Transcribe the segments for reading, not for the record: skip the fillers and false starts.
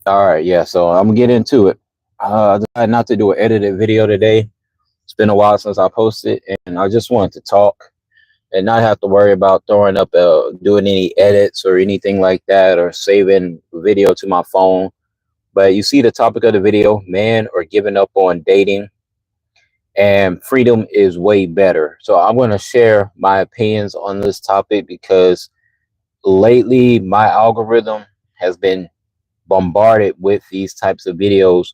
All right, yeah. So I'm gonna get into it. I decided not to do an edited video today. It's been a while since I posted, and I just wanted to talk and not have to worry about throwing up, doing any edits or anything like that, or saving video to my phone. But you see the topic of the video: men are giving up on dating, and freedom is way better. So I'm going to share my opinions on this topic because lately my algorithm has been bombarded with these types of videos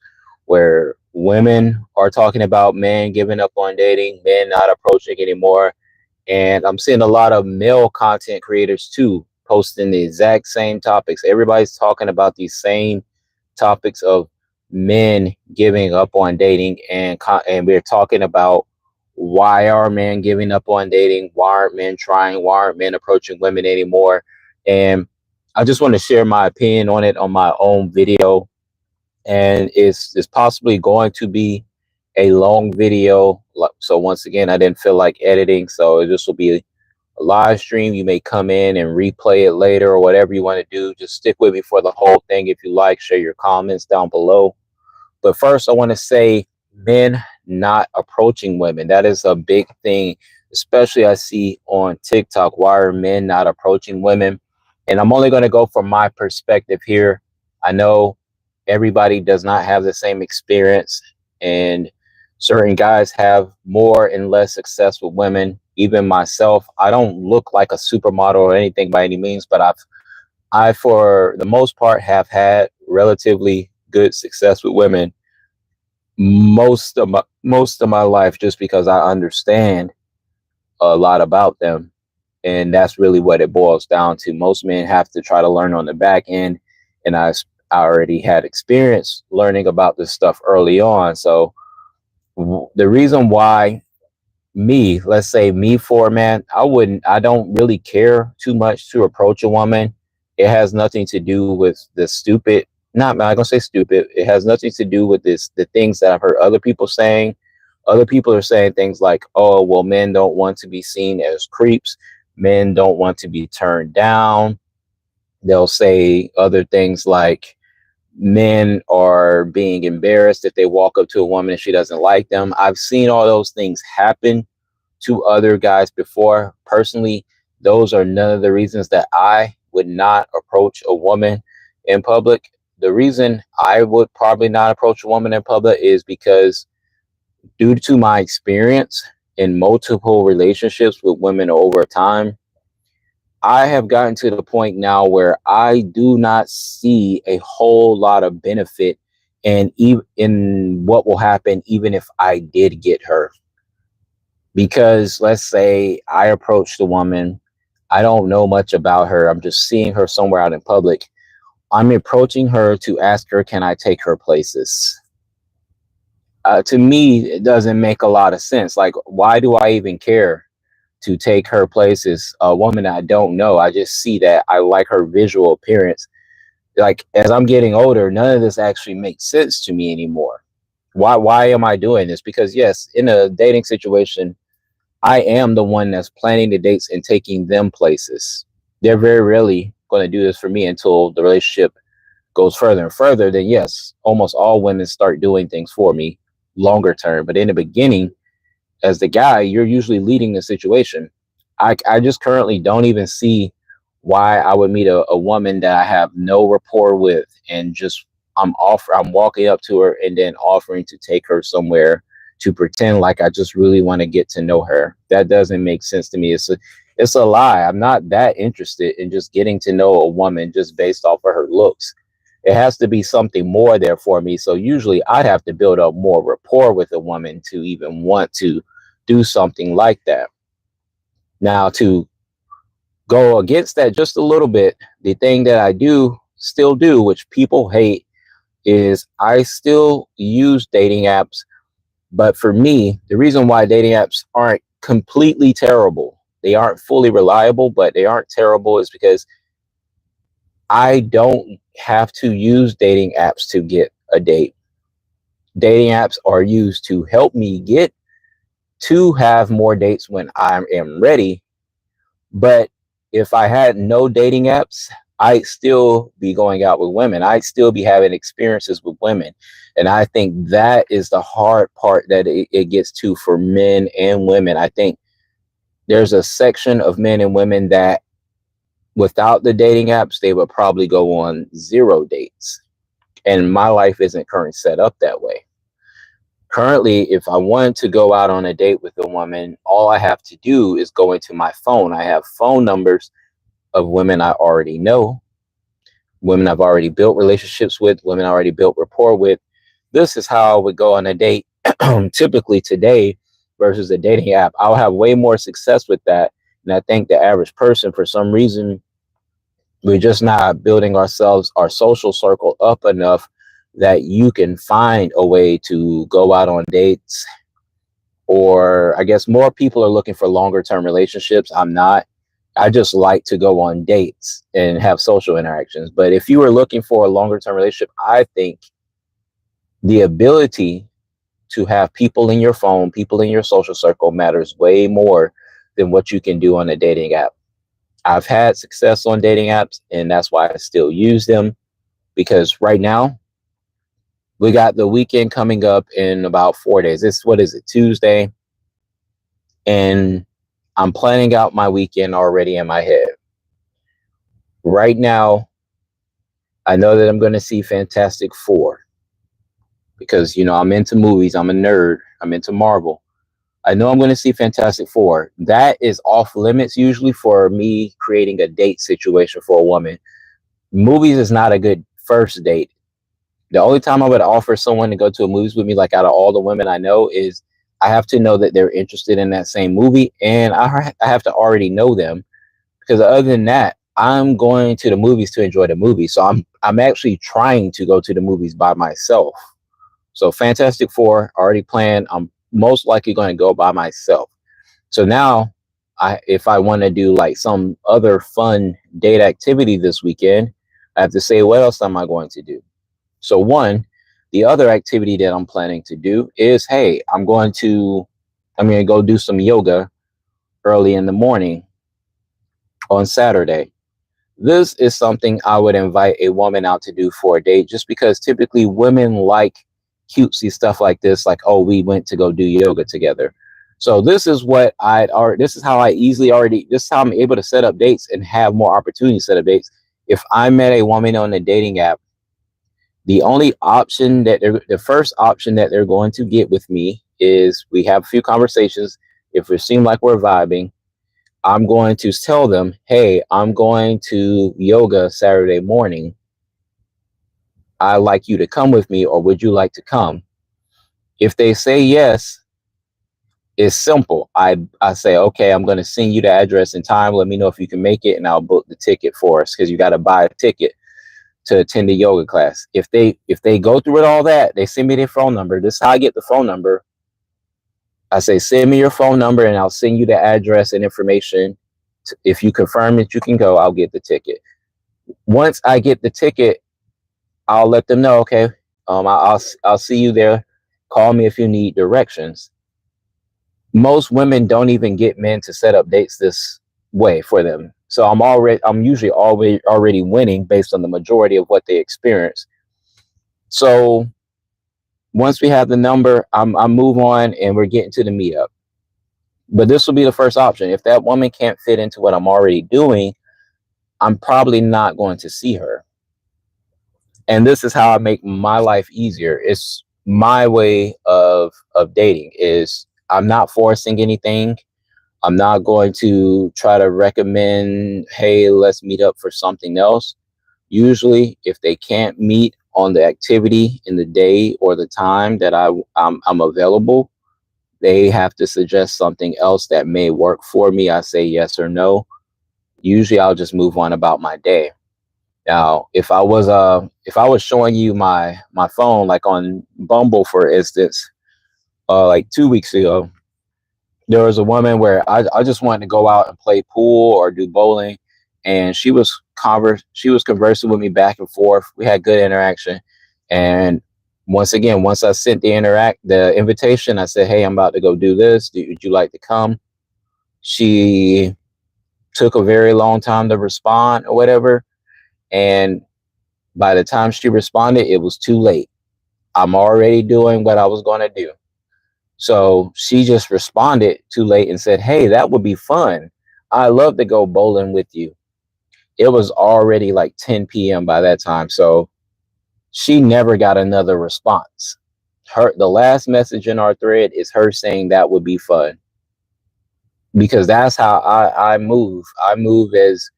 where women are talking about men giving up on dating, men not approaching anymore. And I'm seeing a lot of male content creators too posting the exact same topics. Everybody's talking about these same topics of men giving up on dating, and we're talking about why are men giving up on dating? Why aren't men trying? Why aren't men approaching women anymore? And I just want to share my opinion on it on my own video, and it's possibly going to be a long video. So once again, I didn't feel like editing, so this will be a live stream. You may come in and replay it later or whatever you want to do. Just stick with me for the whole thing. If you like, share your comments down below. But first, I want to say men not approaching women. That is a big thing, especially I see on TikTok. Why are men not approaching women? And I'm only going to go from my perspective here. I know everybody does not have the same experience, and certain guys have more and less success with women. Even myself, I don't look like a supermodel or anything by any means, but I for the most part have had relatively good success with women most of my life, just because I understand a lot about them. And that's really what it boils down to. Most men have to try to learn on the back end, and I already had experience learning about this stuff early on. So the reason why let's say me, for a man, I don't really care too much to approach a woman. It has nothing to do with the stupid, I'm not gonna say stupid. It has nothing to do with the things that I've heard other people saying. Other people are saying things like, oh, well, men don't want to be seen as creeps. Men don't want to be turned down. They'll say other things like men are being embarrassed if they walk up to a woman and she doesn't like them. I've seen all those things happen to other guys before. Personally, those are none of the reasons that I would not approach a woman in public. The reason I would probably not approach a woman in public is because, due to my experience in multiple relationships with women over time, I have gotten to the point now where I do not see a whole lot of benefit in what will happen even if I did get her. Because let's say I approached a woman, I don't know much about her, I'm just seeing her somewhere out in public. I'm approaching her to ask her, can I take her places? To me, it doesn't make a lot of sense. Like, why do I even care to take her places? A woman I don't know, I just see that I like her visual appearance. Like, as I'm getting older, none of this actually makes sense to me anymore. Why am I doing this? Because yes, in a dating situation, I am the one that's planning the dates and taking them places. They're very rarely going to do this for me until the relationship goes further and further. Then yes, almost all women start doing things for me longer term. But in the beginning, as the guy, you're usually leading the situation. I just currently don't even see why I would meet a woman that I have no rapport with, and just I'm walking up to her and then offering to take her somewhere to pretend like I just really want to get to know her. That doesn't make sense to me. It's a lie. I'm not that interested in just getting to know a woman just based off of her looks. It has to be something more there for me. So usually I'd have to build up more rapport with a woman to even want to do something like that. Now, to go against that just a little bit, the thing that I do still do, which people hate, is I still use dating apps. But for me, the reason why dating apps aren't completely terrible, they aren't fully reliable, but they aren't terrible, is because I don't have to use dating apps to get a date. Dating apps are used to help me get to have more dates when I am ready. But if I had no dating apps, I'd still be going out with women. I'd still be having experiences with women. And I think that is the hard part that it gets to for men and women. I think there's a section of men and women that without the dating apps, they would probably go on 0 dates. And my life isn't currently set up that way. Currently, if I wanted to go out on a date with a woman, all I have to do is go into my phone. I have phone numbers of women I already know, women I've already built relationships with, women I already built rapport with. This is how I would go on a date typically today versus a dating app. I'll have way more success with that. And I think the average person, for some reason, we're just not building ourselves, our social circle up enough that you can find a way to go out on dates. Or I guess more people are looking for longer term relationships. I'm not. I just like to go on dates and have social interactions. But if you were looking for a longer term relationship, I think the ability to have people in your phone, people in your social circle matters way more than what you can do on a dating app. I've had success on dating apps, and that's why I still use them, because right now we got the weekend coming up in about 4 days. What is it, Tuesday? And I'm planning out my weekend already in my head. Right now, I know that I'm going to see Fantastic Four because, I'm into movies. I'm a nerd. I'm into Marvel. I know I'm going to see Fantastic Four. That is off limits usually for me creating a date situation for a woman. Movies is not a good first date. The only time I would offer someone to go to a movies with me, like out of all the women I know, is I have to know that they're interested in that same movie, and I have to already know them, because other than that, I'm going to the movies to enjoy the movie. So I'm actually trying to go to the movies by myself. So Fantastic Four already planned. I'm most likely going to go by myself. So now, if I want to do like some other fun date activity this weekend, I have to say, what else am I going to do? So the other activity that I'm planning to do is, hey, I'm going to go do some yoga early in the morning on Saturday. This is something I would invite a woman out to do for a date, just because typically women like cutesy stuff like this, like, oh, we went to go do yoga together. So this is this is how this is how I'm able to set up dates and have more opportunities to set up dates. If I met a woman on a dating app, the first option that they're going to get with me is we have a few conversations. If it seems like we're vibing, I'm going to tell them, hey, I'm going to yoga Saturday morning. I'd like you to come with me, or would you like to come? If they say yes, it's simple. I say, okay, I'm going to send you the address and time. Let me know if you can make it, and I'll book the ticket for us, because you got to buy a ticket to attend the yoga class. If they go through it all that, they send me their phone number. This is how I get the phone number. I say, send me your phone number and I'll send you the address and information. If you confirm that you can go, I'll get the ticket. Once I get the ticket, I'll let them know, okay, I'll see you there. Call me if you need directions. Most women don't even get men to set up dates this way for them. So I'm usually already winning based on the majority of what they experience. So once we have the number, I move on and we're getting to the meetup. But this will be the first option. If that woman can't fit into what I'm already doing, I'm probably not going to see her. And this is how I make my life easier. It's my way of dating. Is I'm not forcing anything. I'm not going to try to recommend, hey, let's meet up for something else. Usually, if they can't meet on the activity in the day or the time that I'm available, they have to suggest something else that may work for me. I say yes or no. Usually, I'll just move on about my day. Now, if I was showing you my phone, like on Bumble, for instance, like 2 weeks ago, there was a woman where I just wanted to go out and play pool or do bowling, and she was conversing with me back and forth. We had good interaction, and once I sent the invitation, I said, hey, I'm about to go do this. Would you like to come? She took a very long time to respond or whatever. And by the time she responded, it was too late. I'm already doing what I was going to do. So she just responded too late and said, "Hey, that would be fun. I love to go bowling with you." It was already like 10 p.m. by that time. So she never got another response. The last message in our thread is her saying that would be fun, because that's how I move. I move as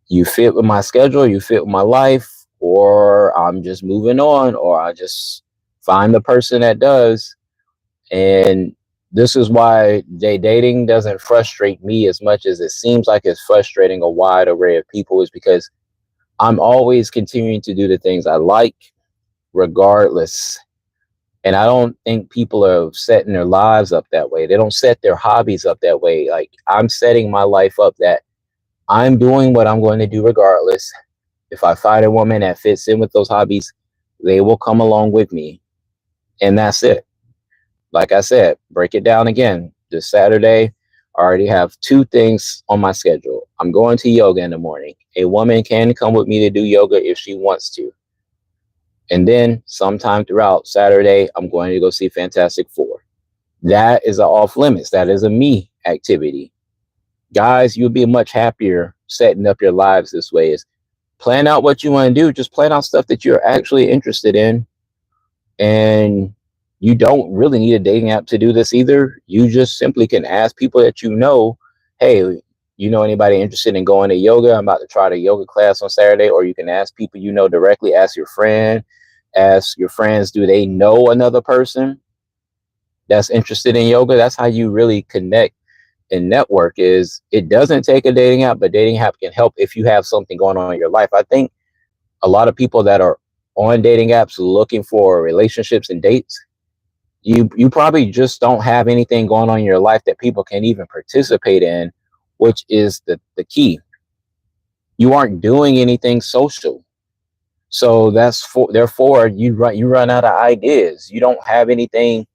you fit with my schedule, you fit with my life, or I'm just moving on, or I just find the person that does. And this is why dating doesn't frustrate me as much as it seems like it's frustrating a wide array of people, is because I'm always continuing to do the things I like regardless. And I don't think people are setting their lives up that way. They don't set their hobbies up that way. Like, I'm setting my life up that I'm doing what I'm going to do regardless. If I find a woman that fits in with those hobbies, they will come along with me. And that's it. Like I said, break it down again. This Saturday, I already have 2 things on my schedule. I'm going to yoga in the morning. A woman can come with me to do yoga if she wants to. And then sometime throughout Saturday, I'm going to go see Fantastic Four. That is off limits. That is a me activity. Guys, you'll be much happier setting up your lives this way. Is plan out what you want to do. Just plan out stuff that you're actually interested in. And you don't really need a dating app to do this either. You just simply can ask people that you know, "Hey, you know anybody interested in going to yoga? I'm about to try the yoga class on Saturday." Or you can ask people you know directly. Ask your friend. Ask your friends, do they know another person that's interested in yoga? That's how you really connect and network. Is it doesn't take a dating app, but dating app can help if you have something going on in your life. I think a lot of people that are on dating apps looking for relationships and dates, you probably just don't have anything going on in your life that people can even participate in, which is the key. You aren't doing anything social. So therefore you run out of ideas. You don't have anything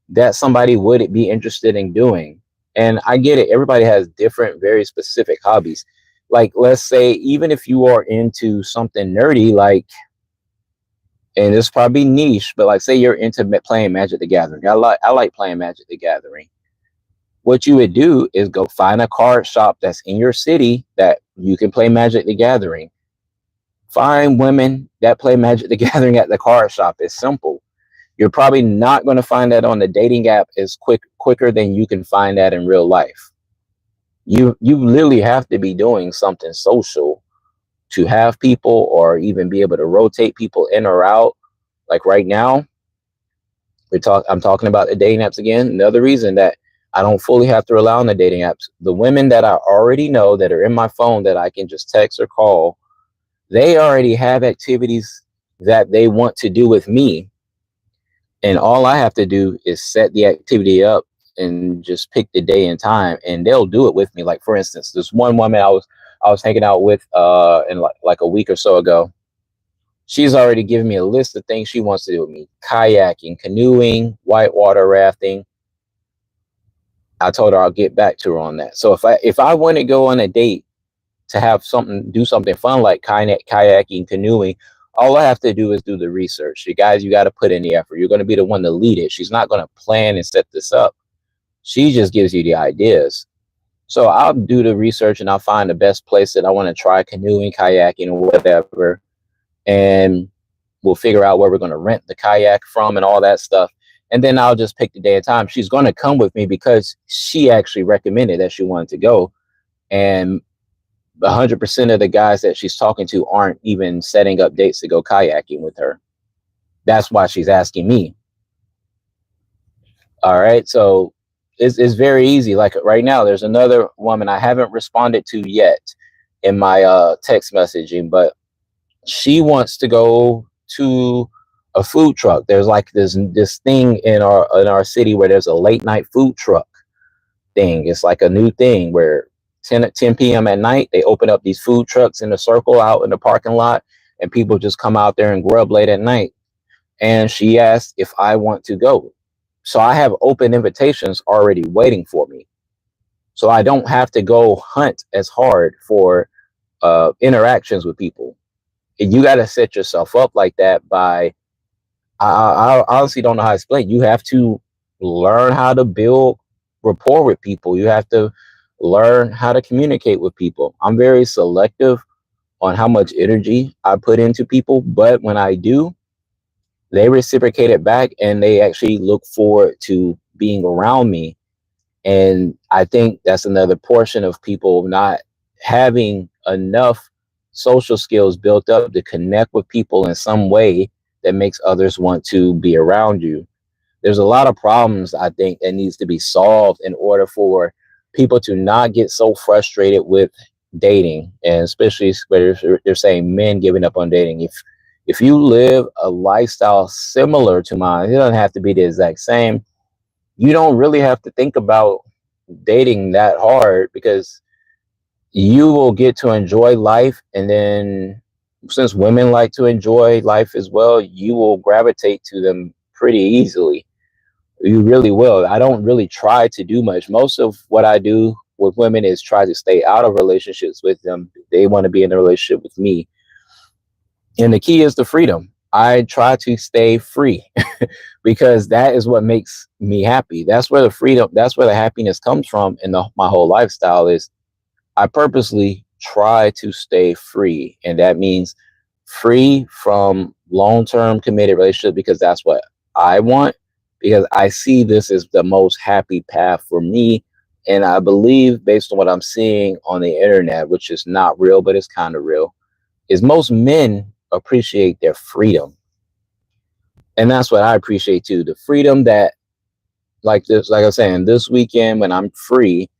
that somebody would be interested in doing. And I get it. Everybody has different, very specific hobbies. Like, let's say, even if you are into something nerdy, like, and it's probably niche, but like, say you're into playing Magic the Gathering. I like playing Magic the Gathering. What you would do is go find a card shop that's in your city that you can play Magic the Gathering. Find women that play Magic the Gathering at the card shop. It's simple. You're probably not going to find that on the dating app as quicker than you can find that in real life. You literally have to be doing something social to have people, or even be able to rotate people in or out. Like right now, I'm talking about the dating apps again. Another reason that I don't fully have to rely on the dating apps. The women that I already know that are in my phone that I can just text or call, they already have activities that they want to do with me. And all I have to do is set the activity up and just pick the day and time, and they'll do it with me. Like, for instance, this one woman I was hanging out with in like a week or so ago. She's already given me a list of things she wants to do with me: kayaking, canoeing, whitewater rafting. I told her I'll get back to her on that. So if I want to go on a date to do something fun like kayaking, canoeing, all I have to do is do the research. You guys, you got to put in the effort. You're going to be the one to lead it. She's not going to plan and set this up. She just gives you the ideas. So I'll do the research and I'll find the best place that I want to try canoeing, kayaking, or whatever. And we'll figure out where we're going to rent the kayak from and all that stuff. And then I'll just pick the day and time. She's going to come with me because she actually recommended that she wanted to go. And 100% of the guys that she's talking to aren't even setting up dates to go kayaking with her. That's why she's asking me. All right. So it's very easy. Like right now, there's another woman I haven't responded to yet in my text messaging, but she wants to go to a food truck. There's like this thing in our city where there's a late night food truck thing. It's like a new thing where 10 p.m. at night, they open up these food trucks in a circle out in the parking lot, and people just come out there and grub late at night. And she asked if I want to go. So I have open invitations already waiting for me. So I don't have to go hunt as hard for interactions with people. And you got to set yourself up like that by, I honestly don't know how to explain. You have to learn how to build rapport with people. You have to learn how to communicate with people. I'm very selective on how much energy I put into people, but when I do, they reciprocate it back and they actually look forward to being around me. And I think that's another portion of people not having enough social skills built up to connect with people in some way that makes others want to be around you. There's a lot of problems I think that needs to be solved in order for people to not get so frustrated with dating, and especially where they're saying men giving up on dating. If you live a lifestyle similar to mine, it doesn't have to be the exact same. You don't really have to think about dating that hard, because you will get to enjoy life. And then, since women like to enjoy life as well, you will gravitate to them pretty easily. You really will. I don't really try to do much. Most of what I do with women is try to stay out of relationships with them. They want to be in a relationship with me. And the key is the freedom. I try to stay free because that is what makes me happy. That's where the freedom, that's where the happiness comes from. And my whole lifestyle is, I purposely try to stay free. And that means free from long-term committed relationship, because that's what I want, because I see this as the most happy path for me. And I believe, based on what I'm seeing on the internet, which is not real, but it's kind of real, is most men appreciate their freedom. And that's what I appreciate too. The freedom that, like this, like I was saying, this weekend when I'm free,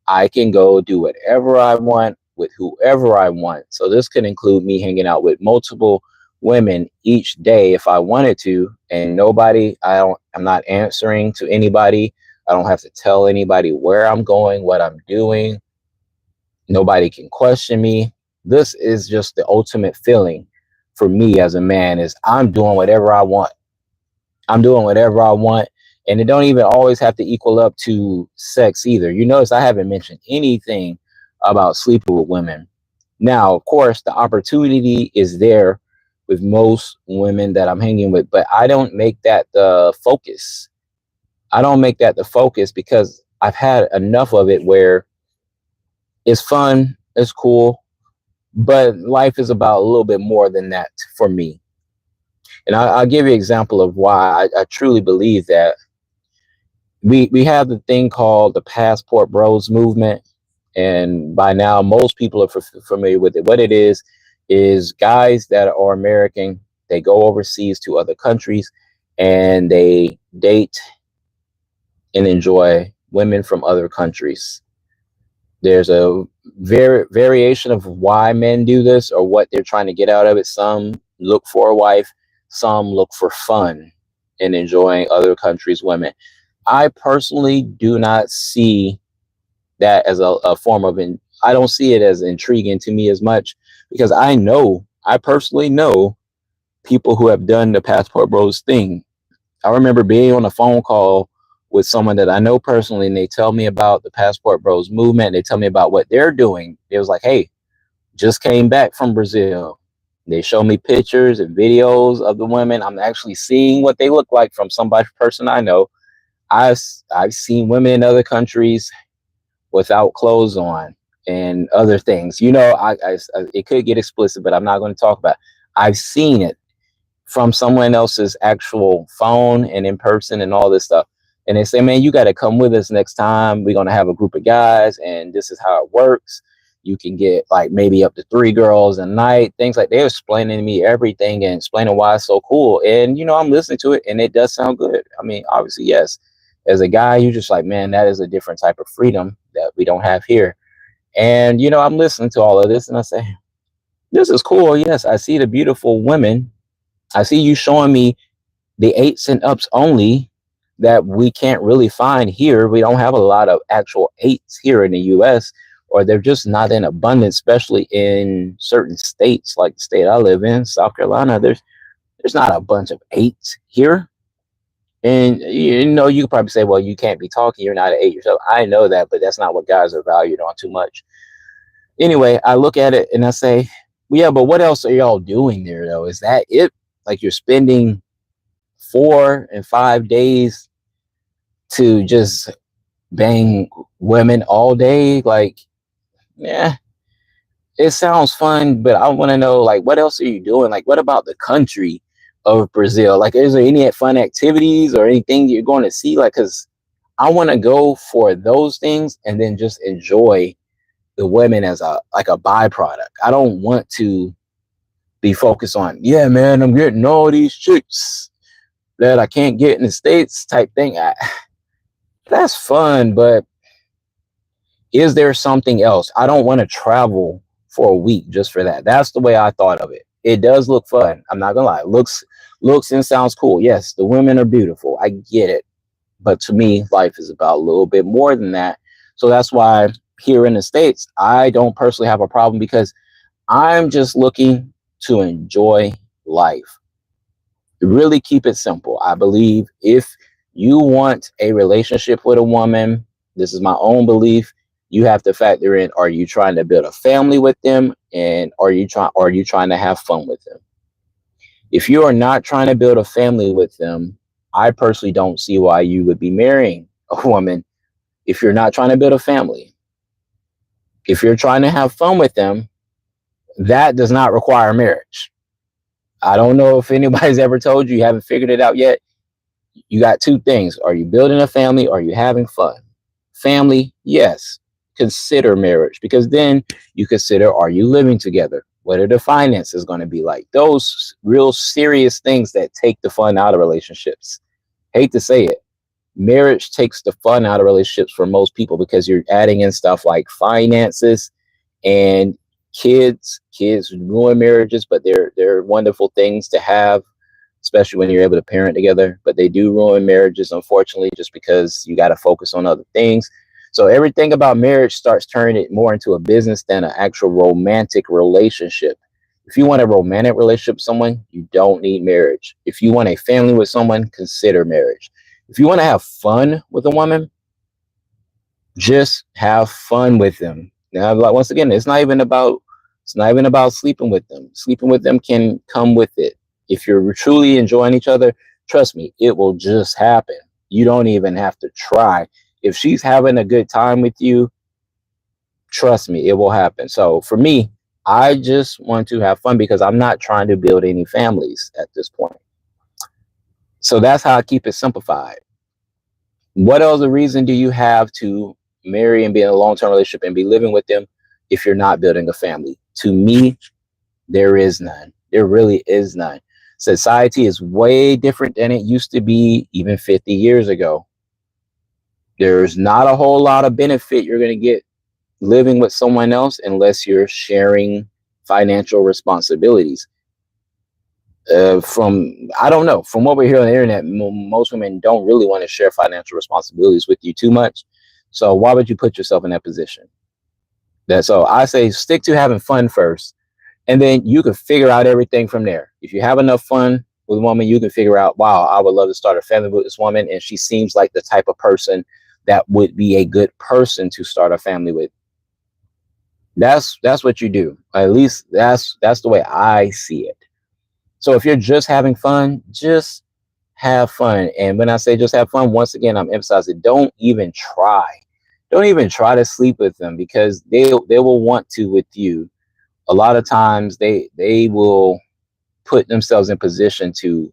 I can go do whatever I want with whoever I want. So this could include me hanging out with multiple women each day if I wanted to, and nobody, I'm not answering to anybody. I don't have to tell anybody where I'm going, what I'm doing. Nobody can question me. This is just the ultimate feeling for me as a man, is I'm doing whatever I want. I'm doing whatever I want. And it don't even always have to equal up to sex either. You notice I haven't mentioned anything about sleeping with women. Now, of course, the opportunity is there with most women that I'm hanging with, but I don't make that the focus. I don't make that the focus, because I've had enough of it where it's fun, it's cool, but life is about a little bit more than that for me. And I'll give you an example of why I truly believe that. We have the thing called the passport bros movement, and by now most people are familiar with it. What it is guys that are American, they go overseas to other countries and they date and enjoy women from other countries. There's a variation of why men do this or what they're trying to get out of it. Some look for a wife, some look for fun in enjoying other countries' women. I personally do not see that as a form of, I don't see it as intriguing to me as much, because I personally know people who have done the passport bros thing. I remember being on a phone call with someone that I know personally, and they tell me about the passport bros movement. They tell me about what they're doing. It was like, hey, just came back from Brazil. They show me pictures and videos of the women. I'm actually seeing what they look like from somebody person I know. I've seen women in other countries without clothes on and other things. It could get explicit, but I'm not going to talk about it. I've seen it from someone else's actual phone and in person and all this stuff. And they say, man, you got to come with us next time. We're going to have a group of guys, and this is how it works. You can get like maybe up to 3 girls a night, things like. They're explaining to me everything and explaining why it's so cool. And, I'm listening to it, and it does sound good. I mean, obviously, yes. As a guy, you're just like, man, that is a different type of freedom that we don't have here. And, I'm listening to all of this, and I say, this is cool. Yes, I see the beautiful women. I see you showing me the 8s and ups only that we can't really find here. We don't have a lot of actual 8s here in the US, or they're just not in abundance, especially in certain states like the state I live in, South Carolina. There's not a bunch of 8s here. And you could probably say, well, you can't be talking, you're not an 8 yourself. I know that, but that's not what guys are valued on too much. Anyway, I look at it and I say, well, yeah, but what else are y'all doing there though? Is that it? Like you're spending 4 and 5 days to just bang women all day? Like, yeah, it sounds fun, but I want to know, like, what else are you doing? Like, what about the country of Brazil? Like, is there any fun activities or anything you're going to see? Like, because I want to go for those things and then just enjoy the women as a like a byproduct. I don't want to be focused on, yeah, man, I'm getting all these chicks that I can't get in the States type thing. That's fun, but is there something else? I don't want to travel for a week just for that. That's the way I thought of it. It does look fun. I'm not gonna lie. Looks and sounds cool. Yes, the women are beautiful. I get it. But to me, life is about a little bit more than that. So that's why here in the States, I don't personally have a problem because I'm just looking to enjoy life. Really keep it simple. I believe if you want a relationship with a woman, this is my own belief, you have to factor in, are you trying to build a family with them, and are you trying to have fun with them? If you are not trying to build a family with them, I personally don't see why you would be marrying a woman if you're not trying to build a family. If you're trying to have fun with them, that does not require marriage. I don't know if anybody's ever told you, you haven't figured it out yet. You got two things. Are you building a family? Or are you having fun? Family, yes. Consider marriage, because then you consider, are you living together? What are the finances going to be like? Those real serious things that take the fun out of relationships. Hate to say it. Marriage takes the fun out of relationships for most people because you're adding in stuff like finances and kids ruin marriages, but they're wonderful things to have, especially when you're able to parent together. But they do ruin marriages, unfortunately, just because you got to focus on other things. So everything about marriage starts turning it more into a business than an actual romantic relationship. If you want a romantic relationship with someone, you don't need marriage. If you want a family with someone, consider marriage. If you want to have fun with a woman, just have fun with them. Now, like, once again, it's not even about sleeping with them. Sleeping with them can come with it. If you're truly enjoying each other, trust me, it will just happen. You don't even have to try. If she's having a good time with you, trust me, it will happen. So for me, I just want to have fun because I'm not trying to build any families at this point. So that's how I keep it simplified. What other reason do you have to marry and be in a long-term relationship and be living with them if you're not building a family? To me, there is none. There really is none. Society is way different than it used to be even 50 years ago. There's not a whole lot of benefit you're going to get living with someone else unless you're sharing financial responsibilities. From I don't know, from what we hear on the internet, most women don't really want to share financial responsibilities with you too much. So why would you put yourself in that position? So I say stick to having fun first, and then you can figure out everything from there. If you have enough fun with a woman, you can figure out, wow, I would love to start a family with this woman, and she seems like the type of person that would be a good person to start a family with. That's what you do. At least that's the way I see it. So if you're just having fun, just have fun. And when I say just have fun, once again, I'm emphasizing, don't even try. Don't even try to sleep with them because they will want to with you. A lot of times they will put themselves in position to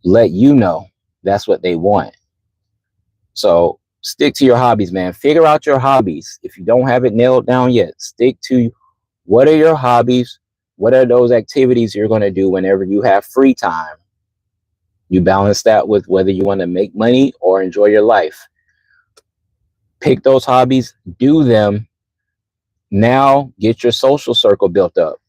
let you know that's what they want. So stick to your hobbies, man. Figure out your hobbies. If you don't have it nailed down yet, stick to what are your hobbies? What are those activities you're going to do whenever you have free time? You balance that with whether you want to make money or enjoy your life. Pick those hobbies, do them. Now get your social circle built up.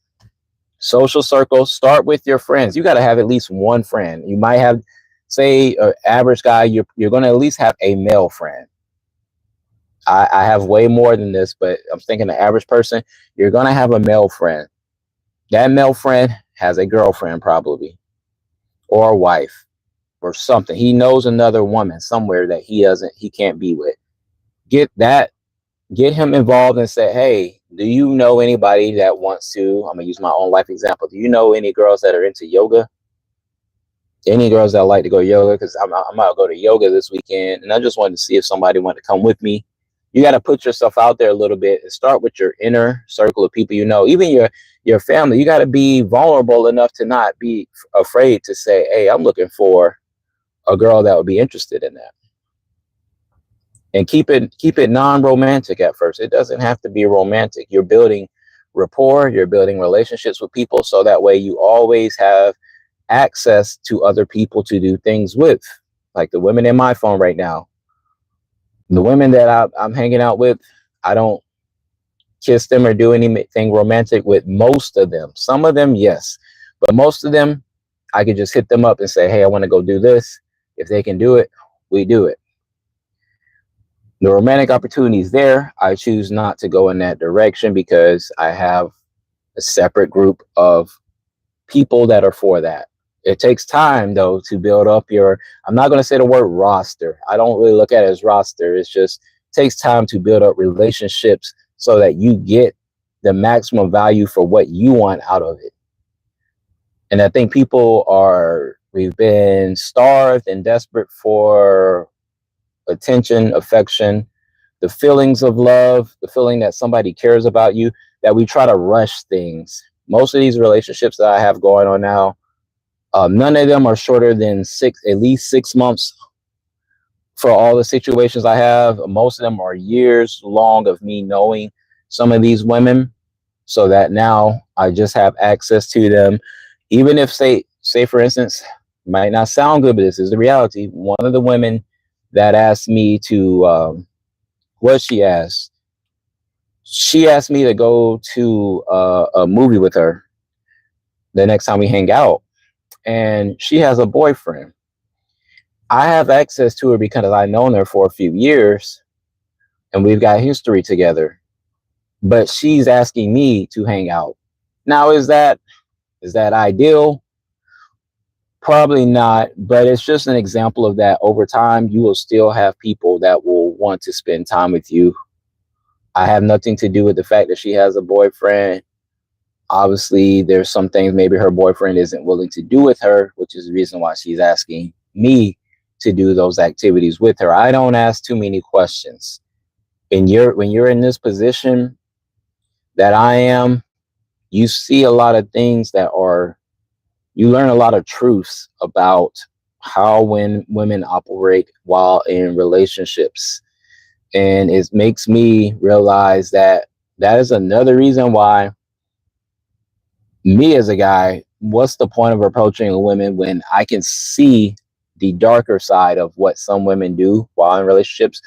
Social circle, start with your friends. You got to have at least one friend. You might have, say, an average guy, you're going to at least have a male friend. I have way more than this, but I'm thinking the average person, you're going to have a male friend. That male friend has a girlfriend probably, or a wife, or something. He knows another woman somewhere that he can't be with. Get him involved and say, hey, Do you know anybody that wants to? I'm gonna use my own life example. Do you know any girls that are into yoga? Any girls that like to go yoga? Because I'm about to go to yoga this weekend, and I just wanted to see if somebody wanted to come with me. You got to put yourself out there a little bit and start with your inner circle of people you know, even your family. You got to be vulnerable enough to not be afraid to say, "Hey, I'm looking for a girl that would be interested in that." And keep it non-romantic at first. It doesn't have to be romantic. You're building rapport, you're building relationships with people, so that way you always have access to other people to do things with. Like the women in my phone right now, the women that I'm hanging out with, I don't kiss them or do anything romantic with most of them. Some of them, yes, but most of them, I could just hit them up and say, "Hey, I want to go do this." If they can do it, we do it. The romantic opportunity is there. I choose not to go in that direction because I have a separate group of people that are for that. It takes time though to build up your, I'm not going to say the word roster. I don't really look at it as roster. It's just it takes time to build up relationships so that you get the maximum value for what you want out of it. And I think we've been starved and desperate for attention, affection, the feelings of love, the feeling that somebody cares about you, that we try to rush things. Most of these relationships that I have going on now, none of them are shorter than at least 6 months for all the situations I have. Most of them are years long of me knowing some of these women, so that now I just have access to them. Even if say for instance, might not sound good, but this is the reality. One of the women that asked me to, what she asked me to go to a movie with her the next time we hang out, and she has a boyfriend. I have access to her because I've known her for a few years and we've got history together, but she's asking me to hang out. Now, is that ideal? Probably not, but it's just an example of that. Over time, you will still have people that will want to spend time with you. I have nothing to do with the fact that she has a boyfriend. Obviously, there's some things maybe her boyfriend isn't willing to do with her, which is the reason why she's asking me to do those activities with her. I don't ask too many questions. When you're in this position that I am, you see a lot of things you learn a lot of truths about how when women operate while in relationships. And it makes me realize that is another reason why, me as a guy, what's the point of approaching a woman when I can see the darker side of what some women do while in relationships?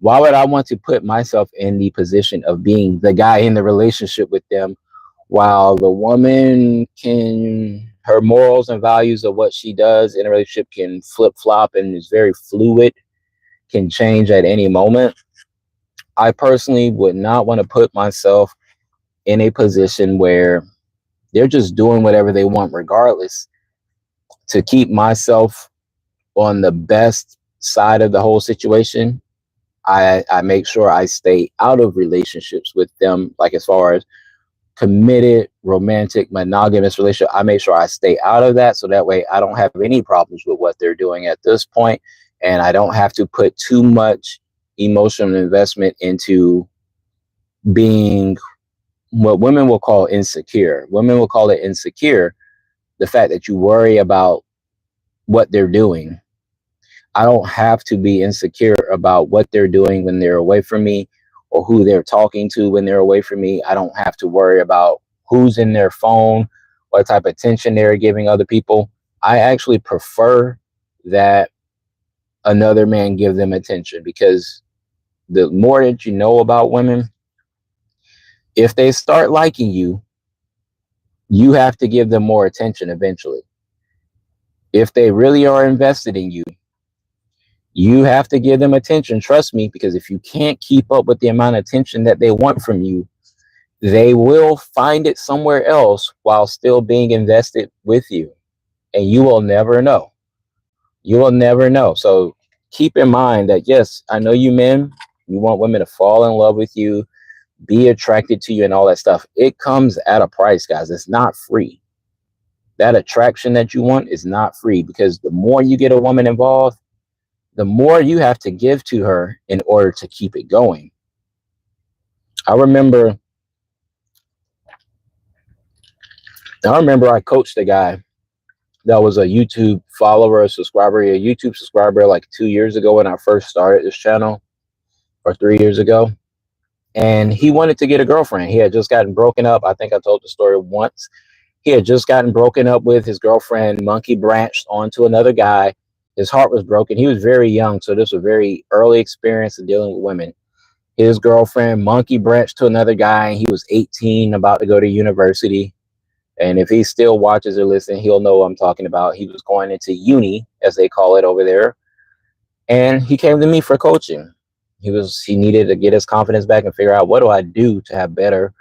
Why would I want to put myself in the position of being the guy in the relationship with them, while the woman can, her morals and values of what she does in a relationship can flip flop and is very fluid, can change at any moment? I personally would not want to put myself in a position where they're just doing whatever they want regardless. To keep myself on the best side of the whole situation, I make sure I stay out of relationships with them, like as far as committed, romantic, monogamous relationship. I make sure I stay out of that, so that way I don't have any problems with what they're doing at this point, and I don't have to put too much emotional investment into being what women will call insecure. Women will call it insecure, the fact that you worry about what they're doing. I don't have to be insecure about what they're doing when they're away from me, or who they're talking to when they're away from me. I don't have to worry about who's in their phone, what type of attention they're giving other people. I actually prefer that another man give them attention, because the more that you know about women, if they start liking you, you have to give them more attention eventually. If they really are invested in you, you have to give them attention. Trust me, because if you can't keep up with the amount of attention that they want from you, they will find it somewhere else while still being invested with you. And you will never know. You will never know. So keep in mind that, yes, I know you men, you want women to fall in love with you, be attracted to you and all that stuff, it comes at a price, guys. It's not free. That attraction that you want is not free, because the more you get a woman involved, the more you have to give to her in order to keep it going. I remember I coached a guy that was a YouTube follower, a subscriber, a YouTube subscriber, like 2 years ago when I first started this channel, or 3 years ago. And he wanted to get a girlfriend. He had just gotten broken up. I think I told the story once. He had just gotten broken up with his girlfriend, monkey branched onto another guy. His heart was broken. He was very young, so this was a very early experience of dealing with women. His girlfriend monkey branched to another guy. He was 18, about to go to university. And if he still watches or listens, he'll know what I'm talking about. He was going into uni, as they call it over there. And he came to me for coaching. He needed to get his confidence back and figure out, what do I do to have better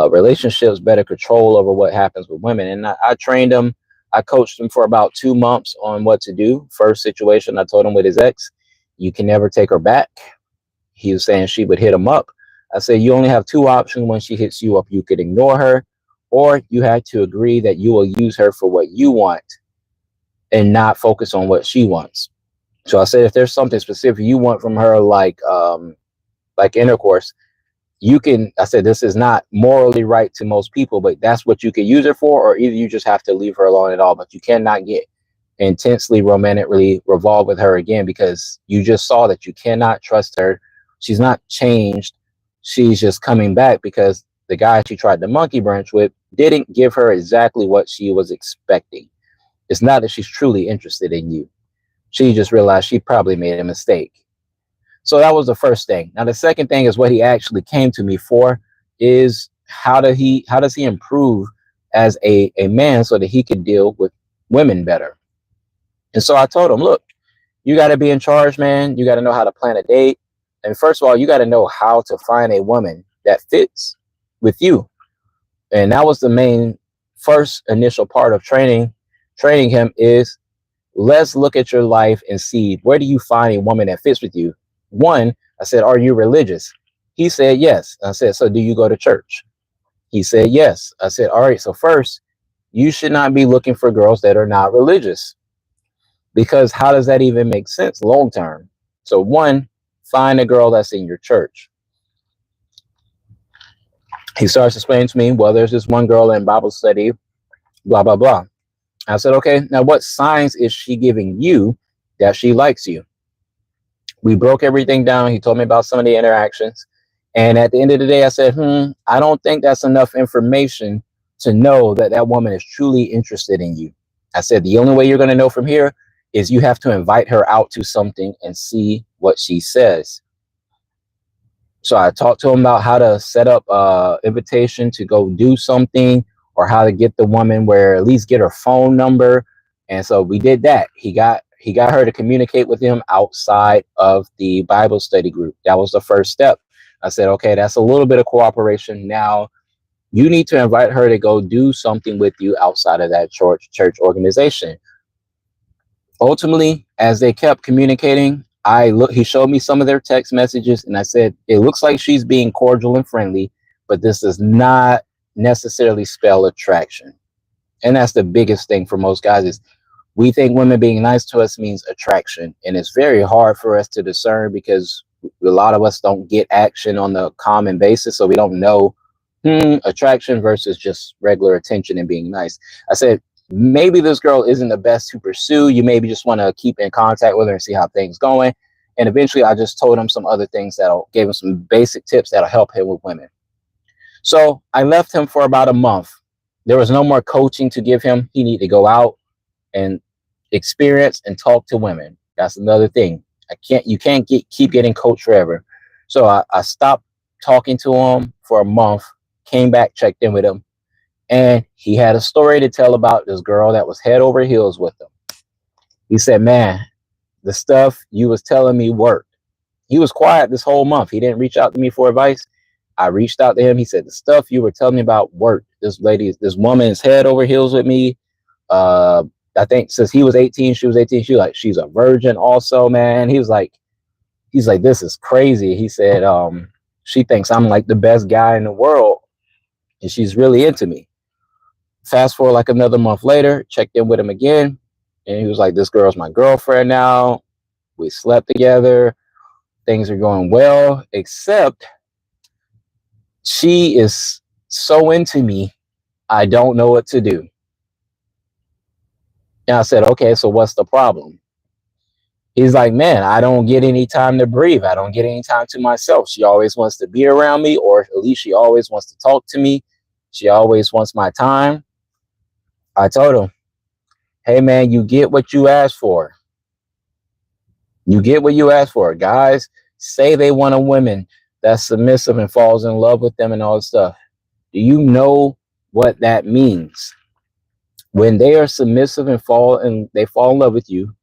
relationships, better control over what happens with women. And I trained him. I coached him for about 2 months on what to do. First situation, I told him with his ex, you can never take her back. He was saying she would hit him up. I said, you only have 2 options when she hits you up. You could ignore her, or you have to agree that you will use her for what you want and not focus on what she wants. So I said, if there's something specific you want from her, like intercourse, you can, I said, this is not morally right to most people, but that's what you can use it for, or either you just have to leave her alone at all. But you cannot get intensely romantically revolved with her again, because you just saw that you cannot trust her. She's not changed. She's just coming back because the guy she tried to monkey branch with didn't give her exactly what she was expecting. It's not that she's truly interested in you. She just realized she probably made a mistake. So that was the first thing. Now, the second thing is what he actually came to me for, is how does he improve as a man so that he could deal with women better. And so I told him, look, you got to be in charge, man. You got to know how to plan a date. And first of all, you got to know how to find a woman that fits with you. And that was the main first initial part of training him, is let's look at your life and see, where do you find a woman that fits with you? One, I said, are you religious? He said, yes. I said, so do you go to church? He said, yes. I said, all right, so first, you should not be looking for girls that are not religious, because how does that even make sense long term? So one, find a girl that's in your church. He starts explaining to me, well, there's this one girl in Bible study, blah, blah, blah. I said, okay, now what signs is she giving you that she likes you? We broke everything down. He told me about some of the interactions. And at the end of the day, I said, I don't think that's enough information to know that that woman is truly interested in you. I said, the only way you're going to know from here is you have to invite her out to something and see what she says. So I talked to him about how to set up invitation to go do something, or how to get the woman, where at least get her phone number. And so we did that. He got her to communicate with him outside of the Bible study group. That was the first step. I said, okay, that's a little bit of cooperation. Now you need to invite her to go do something with you outside of that church organization. Ultimately, as they kept communicating, he showed me some of their text messages, and I said, it looks like she's being cordial and friendly, but this does not necessarily spell attraction. And that's the biggest thing for most guys, is we think women being nice to us means attraction. And it's very hard for us to discern, because a lot of us don't get action on the common basis. So we don't know attraction versus just regular attention and being nice. I said, maybe this girl isn't the best to pursue. You maybe just want to keep in contact with her and see how things going. And eventually I just told him some other things gave him some basic tips that'll help him with women. So I left him for about a month. There was no more coaching to give him. He needed to go out and experience and talk to women. That's another thing. You can't keep getting coached forever. So I stopped talking to him for a month, came back, checked in with him, and he had a story to tell about this girl that was head over heels with him. He said, man, the stuff you was telling me worked. He was quiet this whole month. He didn't reach out to me for advice. I reached out to him. He said, the stuff you were telling me about worked. This woman is head over heels with me. I think since he was 18, she was 18. She's a virgin also, man. He's like, this is crazy. He said, She thinks I'm like the best guy in the world, and she's really into me. Fast forward like another month later, checked in with him again, and he was like, "This girl's my girlfriend now. We slept together. Things are going well, except she is so into me, I don't know what to do." And I said, "Okay, so what's the problem?" He's like, "Man, I don't get any time to breathe. I don't get any time to myself. She always wants to be around me, or at least she always wants to talk to me. She always wants my time." I told him, "Hey, man, you get what you ask for. You get what you ask for." Guys say they want a woman that's submissive and falls in love with them and all this stuff. Do you know what that means? When they are submissive and they fall in love with you,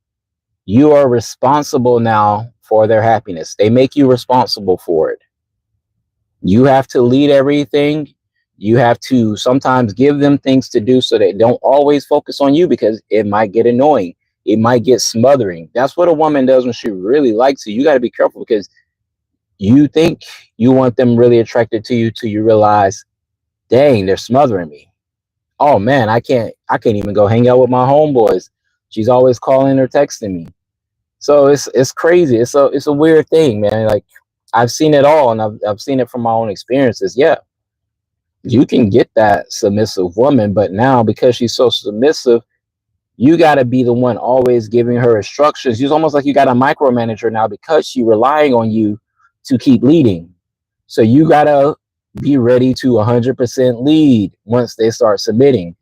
you are responsible now for their happiness. They make you responsible for it. You have to lead everything. You have to sometimes give them things to do so they don't always focus on you, because it might get annoying. It might get smothering. That's what a woman does when she really likes you. You got to be careful, because you think you want them really attracted to you till you realize, dang, they're smothering me. Oh man, I can't even go hang out with my homeboys. She's always calling or texting me. So it's crazy. It's a weird thing, man. Like, I've seen it all, and I've seen it from my own experiences. Yeah, you can get that submissive woman, but now because she's so submissive, you got to be the one always giving her instructions. It's almost like you got a micromanager now, because she's relying on you to keep leading. So you got to be ready to 100% lead once they start submitting.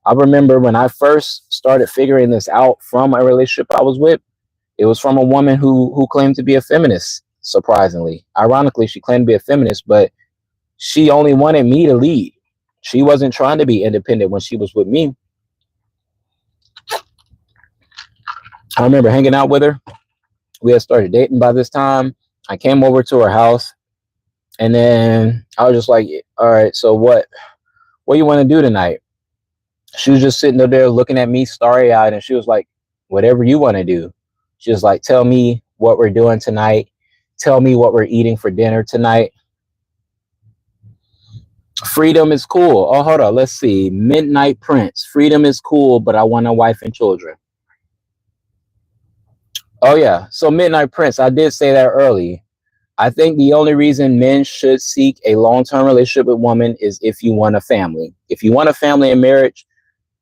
I remember when I first started figuring this out from a relationship I was with, it was from a woman who claimed to be a feminist. Surprisingly, ironically, she claimed to be a feminist, but she only wanted me to lead. She wasn't trying to be independent when she was with me. I remember hanging out with her. We had started dating by this time. I came over to her house, and then I was just like, "All right, so what you want to do tonight?" She was just sitting up there looking at me starry eyed, and she was like, "Whatever you want to do." She was like, "Tell me what we're doing tonight. Tell me what we're eating for dinner tonight." Freedom is cool. Oh, hold on. Let's see. Midnight Prince. Freedom is cool, but I want a wife and children. Oh, yeah. So, Midnight Prince, I did say that early. I think the only reason men should seek a long term relationship with women is if you want a family. If you want a family and marriage,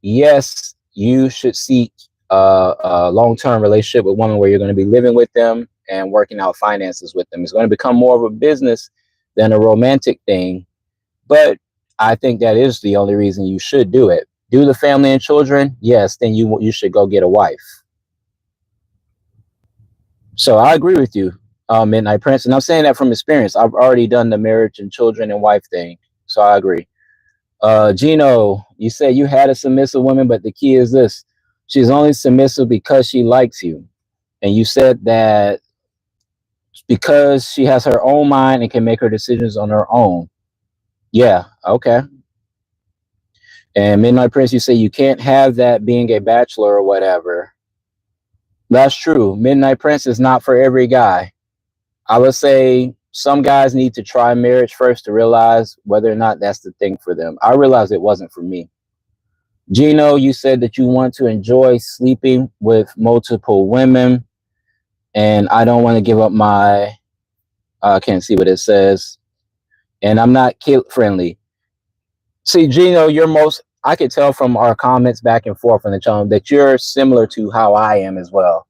yes, you should seek a long term relationship with women where you're going to be living with them and working out finances with them. It's going to become more of a business than a romantic thing. But I think that is the only reason you should do it. Do the family and children, yes, then you should go get a wife. So I agree with you, Midnight Prince, and I'm saying that from experience. I've already done the marriage and children and wife thing, so I agree. Gino, you said you had a submissive woman, but the key is this: she's only submissive because she likes you, and you said that because she has her own mind and can make her decisions on her own. Yeah, okay. And Midnight Prince, you say you can't have that being a bachelor or whatever. That's true. Midnight Prince is not for every guy. I would say some guys need to try marriage first to realize whether or not that's the thing for them. I realized it wasn't for me. Gino, you said that you want to enjoy sleeping with multiple women, and I don't want to give up my. I can't see what it says, and I'm not kid friendly. See, Gino, you're most. I could tell from our comments back and forth on the channel that you're similar to how I am as well.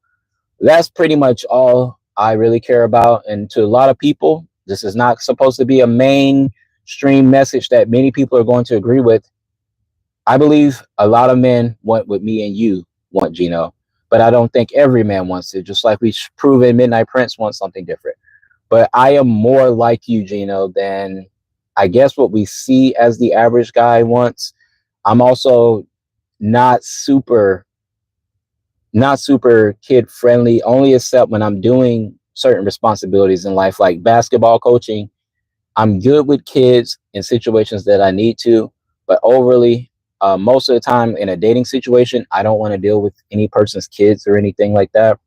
That's pretty much all I really care about. And to a lot of people, this is not supposed to be a mainstream message that many people are going to agree with. I believe a lot of men want what me and you want, Gino, but I don't think every man wants it. Just like we proven Midnight Prince wants something different. But I am more like you, Gino, than I guess what we see as the average guy wants. I'm also not super not super kid friendly, only except when I'm doing certain responsibilities in life, like basketball coaching. I'm good with kids in situations that I need to, but overly, most of the time in a dating situation, I don't want to deal with any person's kids or anything like that.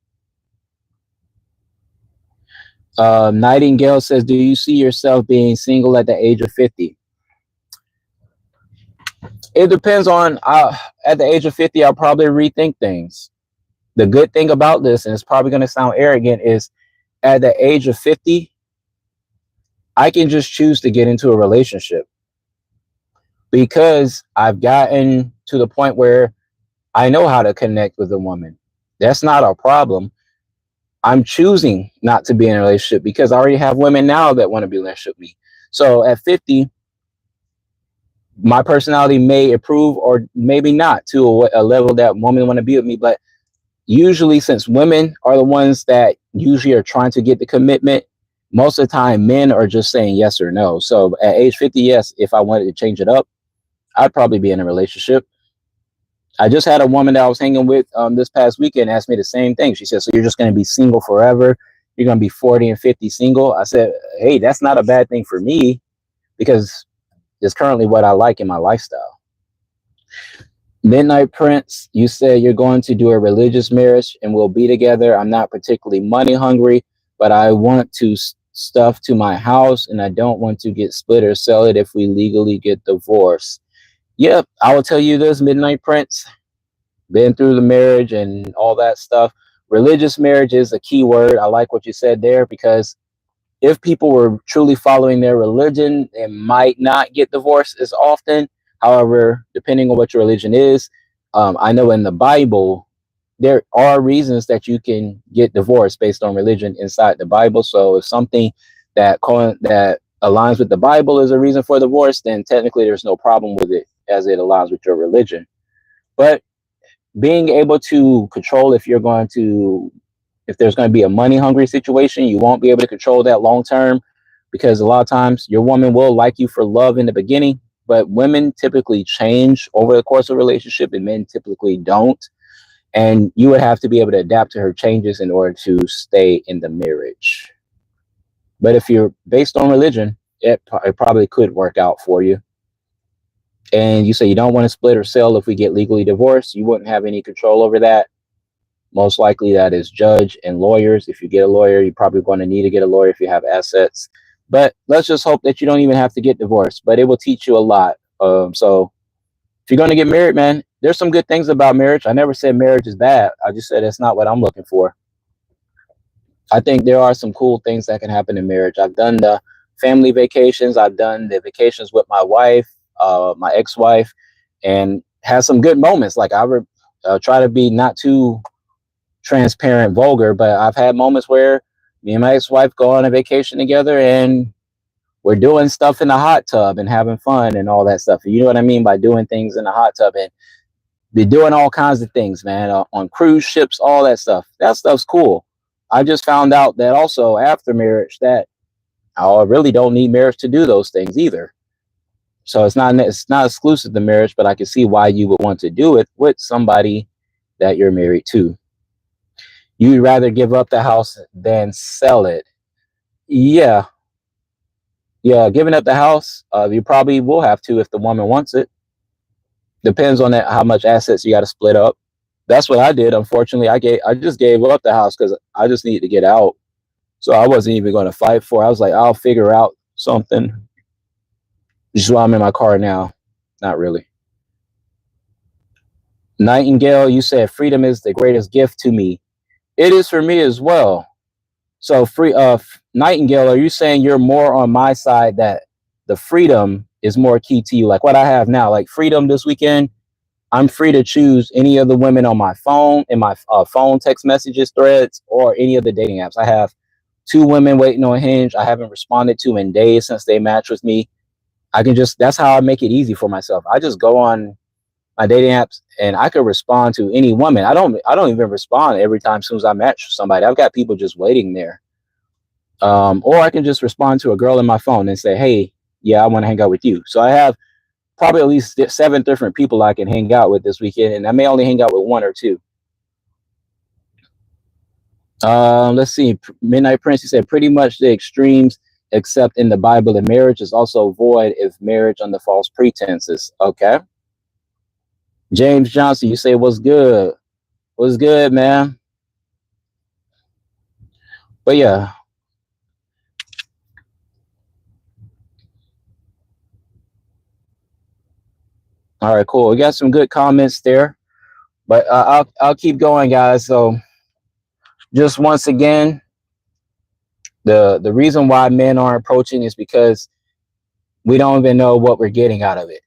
Nightingale says, do you see yourself being single at the age of 50? It depends on, at the age of 50, I'll probably rethink things. The good thing about this, and it's probably going to sound arrogant, is at the age of 50, I can just choose to get into a relationship because I've gotten to the point where I know how to connect with a woman. That's not a problem. I'm choosing not to be in a relationship because I already have women now that want to be in a relationship with me. So at 50, my personality may improve or maybe not to a level that women want to be with me. But usually, since women are the ones that usually are trying to get the commitment, most of the time men are just saying yes or no. So at age 50, yes, if I wanted to change it up, I'd probably be in a relationship. I just had a woman that I was hanging with this past weekend ask me the same thing. She said, so you're just going to be single forever? You're going to be 40 and 50 single? I said, hey, that's not a bad thing for me because it's currently what I like in my lifestyle. Midnight Prince, you said you're going to do a religious marriage and we'll be together. I'm not particularly money hungry, but I want to stuff to my house and I don't want to get split or sell it if we legally get divorced. Yep, I will tell you this, Midnight Prince, been through the marriage and all that stuff. Religious marriage is a key word. I like what you said there because if people were truly following their religion, they might not get divorced as often. However, depending on what your religion is, I know in the Bible, there are reasons that you can get divorced based on religion inside the Bible. So if something that aligns with the Bible is a reason for divorce, then technically there's no problem with it as it aligns with your religion. But being able to control if there's going to be a money hungry situation, you won't be able to control that long term because a lot of times your woman will like you for love in the beginning, but women typically change over the course of a relationship and men typically don't. And you would have to be able to adapt to her changes in order to stay in the marriage. But if you're based on religion, it probably could work out for you. And you say you don't want to split or sell if we get legally divorced, you wouldn't have any control over that. Most likely that is judge and lawyers. If you get a lawyer, you're probably going to need to get a lawyer if you have assets. But let's just hope that you don't even have to get divorced. But it will teach you a lot. So if you're going to get married, man, there's some good things about marriage. I never said marriage is bad. I just said it's not what I'm looking for. I think there are some cool things that can happen in marriage. I've done the family vacations. I've done the vacations with my wife, my ex-wife, and had some good moments. Like I would try to be not too transparent, vulgar, but I've had moments where me and my ex-wife go on a vacation together and we're doing stuff in the hot tub and having fun and all that stuff. You know what I mean by doing things in the hot tub, and be doing all kinds of things, man, on cruise ships, all that stuff. That stuff's cool. I just found out that also after marriage that I really don't need marriage to do those things either. So it's not exclusive to marriage, but I can see why you would want to do it with somebody that you're married to. You'd rather give up the house than sell it. Yeah, yeah, giving up the house, you probably will have to if the woman wants it. Depends on that, how much assets you got to split up. That's what I did. Unfortunately, I just gave up the house because I just needed to get out. So I wasn't even going to fight for it. I was like, I'll figure out something. Which is why I'm in my car now. Not really. Nightingale, you said freedom is the greatest gift to me. It is for me as well. So Nightingale, are you saying you're more on my side that the freedom is more key to you? Like what I have now, like freedom this weekend, I'm free to choose any of the women on my phone, in my phone text messages threads, or any of the dating apps. I have 2 women waiting on Hinge I haven't responded to in days since they matched with me. That's how I make it easy for myself. I just go on my dating apps and I could respond to any woman. I don't even respond every time as soon as I match with somebody. I've got people just waiting there. Or I can just respond to a girl in my phone and say, hey, yeah, I want to hang out with you. So I have probably at least 7 different people I can hang out with this weekend, and I may only hang out with 1 or 2. Let's see. Midnight Prince, he said pretty much the extremes, except in the Bible, the marriage is also void if marriage under false pretenses. Okay. James Johnson, you say what's good? What's good, man? But yeah, All right, cool. We got some good comments there, but I'll keep going, guys. So just once again, the reason why men aren't approaching is because we don't even know what we're getting out of it.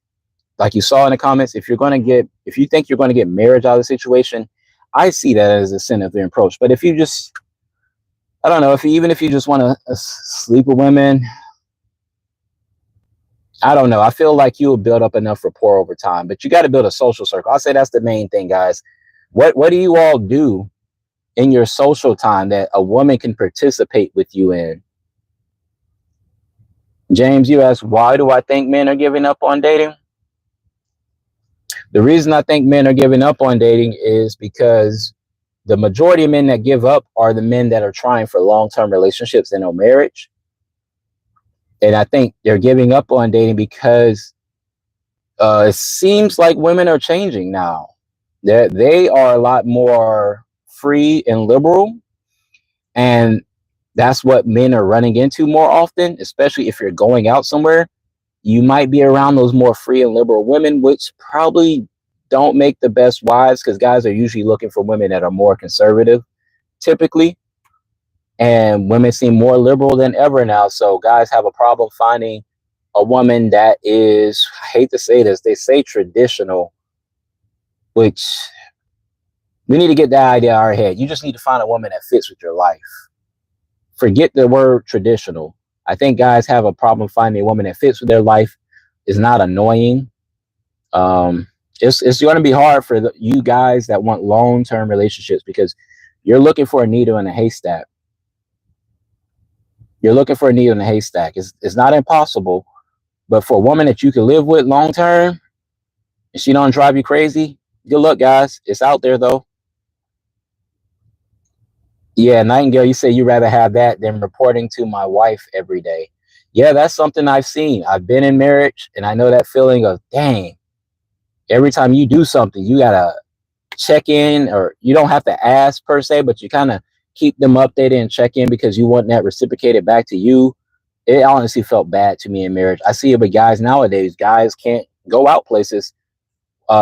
Like you saw in the comments, if you think you're going to get marriage out of the situation, I see that as a sin of the approach. But if you just, I don't know, even if you just want to sleep with women, I don't know. I feel like you'll build up enough rapport over time, but you got to build a social circle. I'll say that's the main thing, guys. What do you all do in your social time that a woman can participate with you in? James, you asked, why do I think men are giving up on dating? The reason I think men are giving up on dating is because the majority of men that give up are the men that are trying for long-term relationships and no marriage. And I think they're giving up on dating because it seems like women are changing now. They are a lot more free and liberal. And that's what men are running into more often, especially if you're going out somewhere. You might be around those more free and liberal women, which probably don't make the best wives because guys are usually looking for women that are more conservative, typically. And women seem more liberal than ever now. So guys have a problem finding a woman that is, I hate to say this, they say traditional, which we need to get that idea out of our head. You just need to find a woman that fits with your life. Forget the word traditional. I think guys have a problem finding a woman that fits with their life, is not annoying. It's going to be hard for you guys that want long-term relationships because you're looking for a needle in a haystack. You're looking for a needle in a haystack. It's not impossible, but for a woman that you can live with long-term and she don't drive you crazy, good luck, guys. It's out there, though. Yeah, Nightingale, you say you'd rather have that than reporting to my wife every day. Yeah, that's something I've seen. I've been in marriage, and I know that feeling of, dang, every time you do something, you got to check in, or you don't have to ask per se, but you kind of keep them updated and check in because you want that reciprocated back to you. It honestly felt bad to me in marriage. I see it with guys nowadays. Guys can't go out places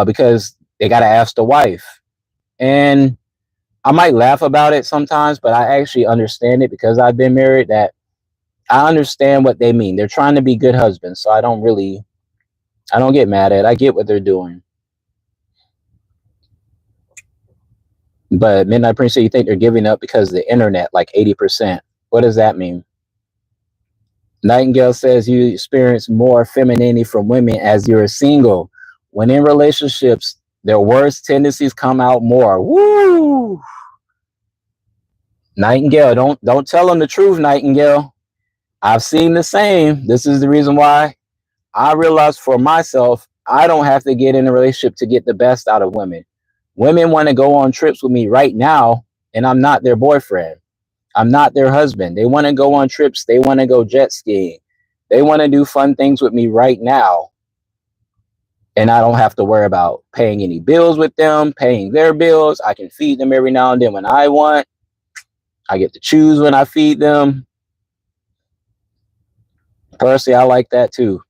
because they got to ask the wife. And I might laugh about it sometimes, but I actually understand it because I've been married, that I understand what they mean. They're trying to be good husbands. So I don't get mad at it. I get what they're doing. But Midnight Prince, you think they're giving up because of the internet, like 80%. What does that mean? Nightingale says you experience more femininity from women as you're single. When in relationships, their worst tendencies come out more. Woo! Nightingale, don't tell them the truth, Nightingale. I've seen the same. This is the reason why I realized for myself, I don't have to get in a relationship to get the best out of women. Women want to go on trips with me right now, and I'm not their boyfriend. I'm not their husband. They want to go on trips. They want to go jet skiing. They want to do fun things with me right now. And I don't have to worry about paying any bills with them, paying their bills. I can feed them every now and then when I want. I get to choose when I feed them. Personally, I like that too.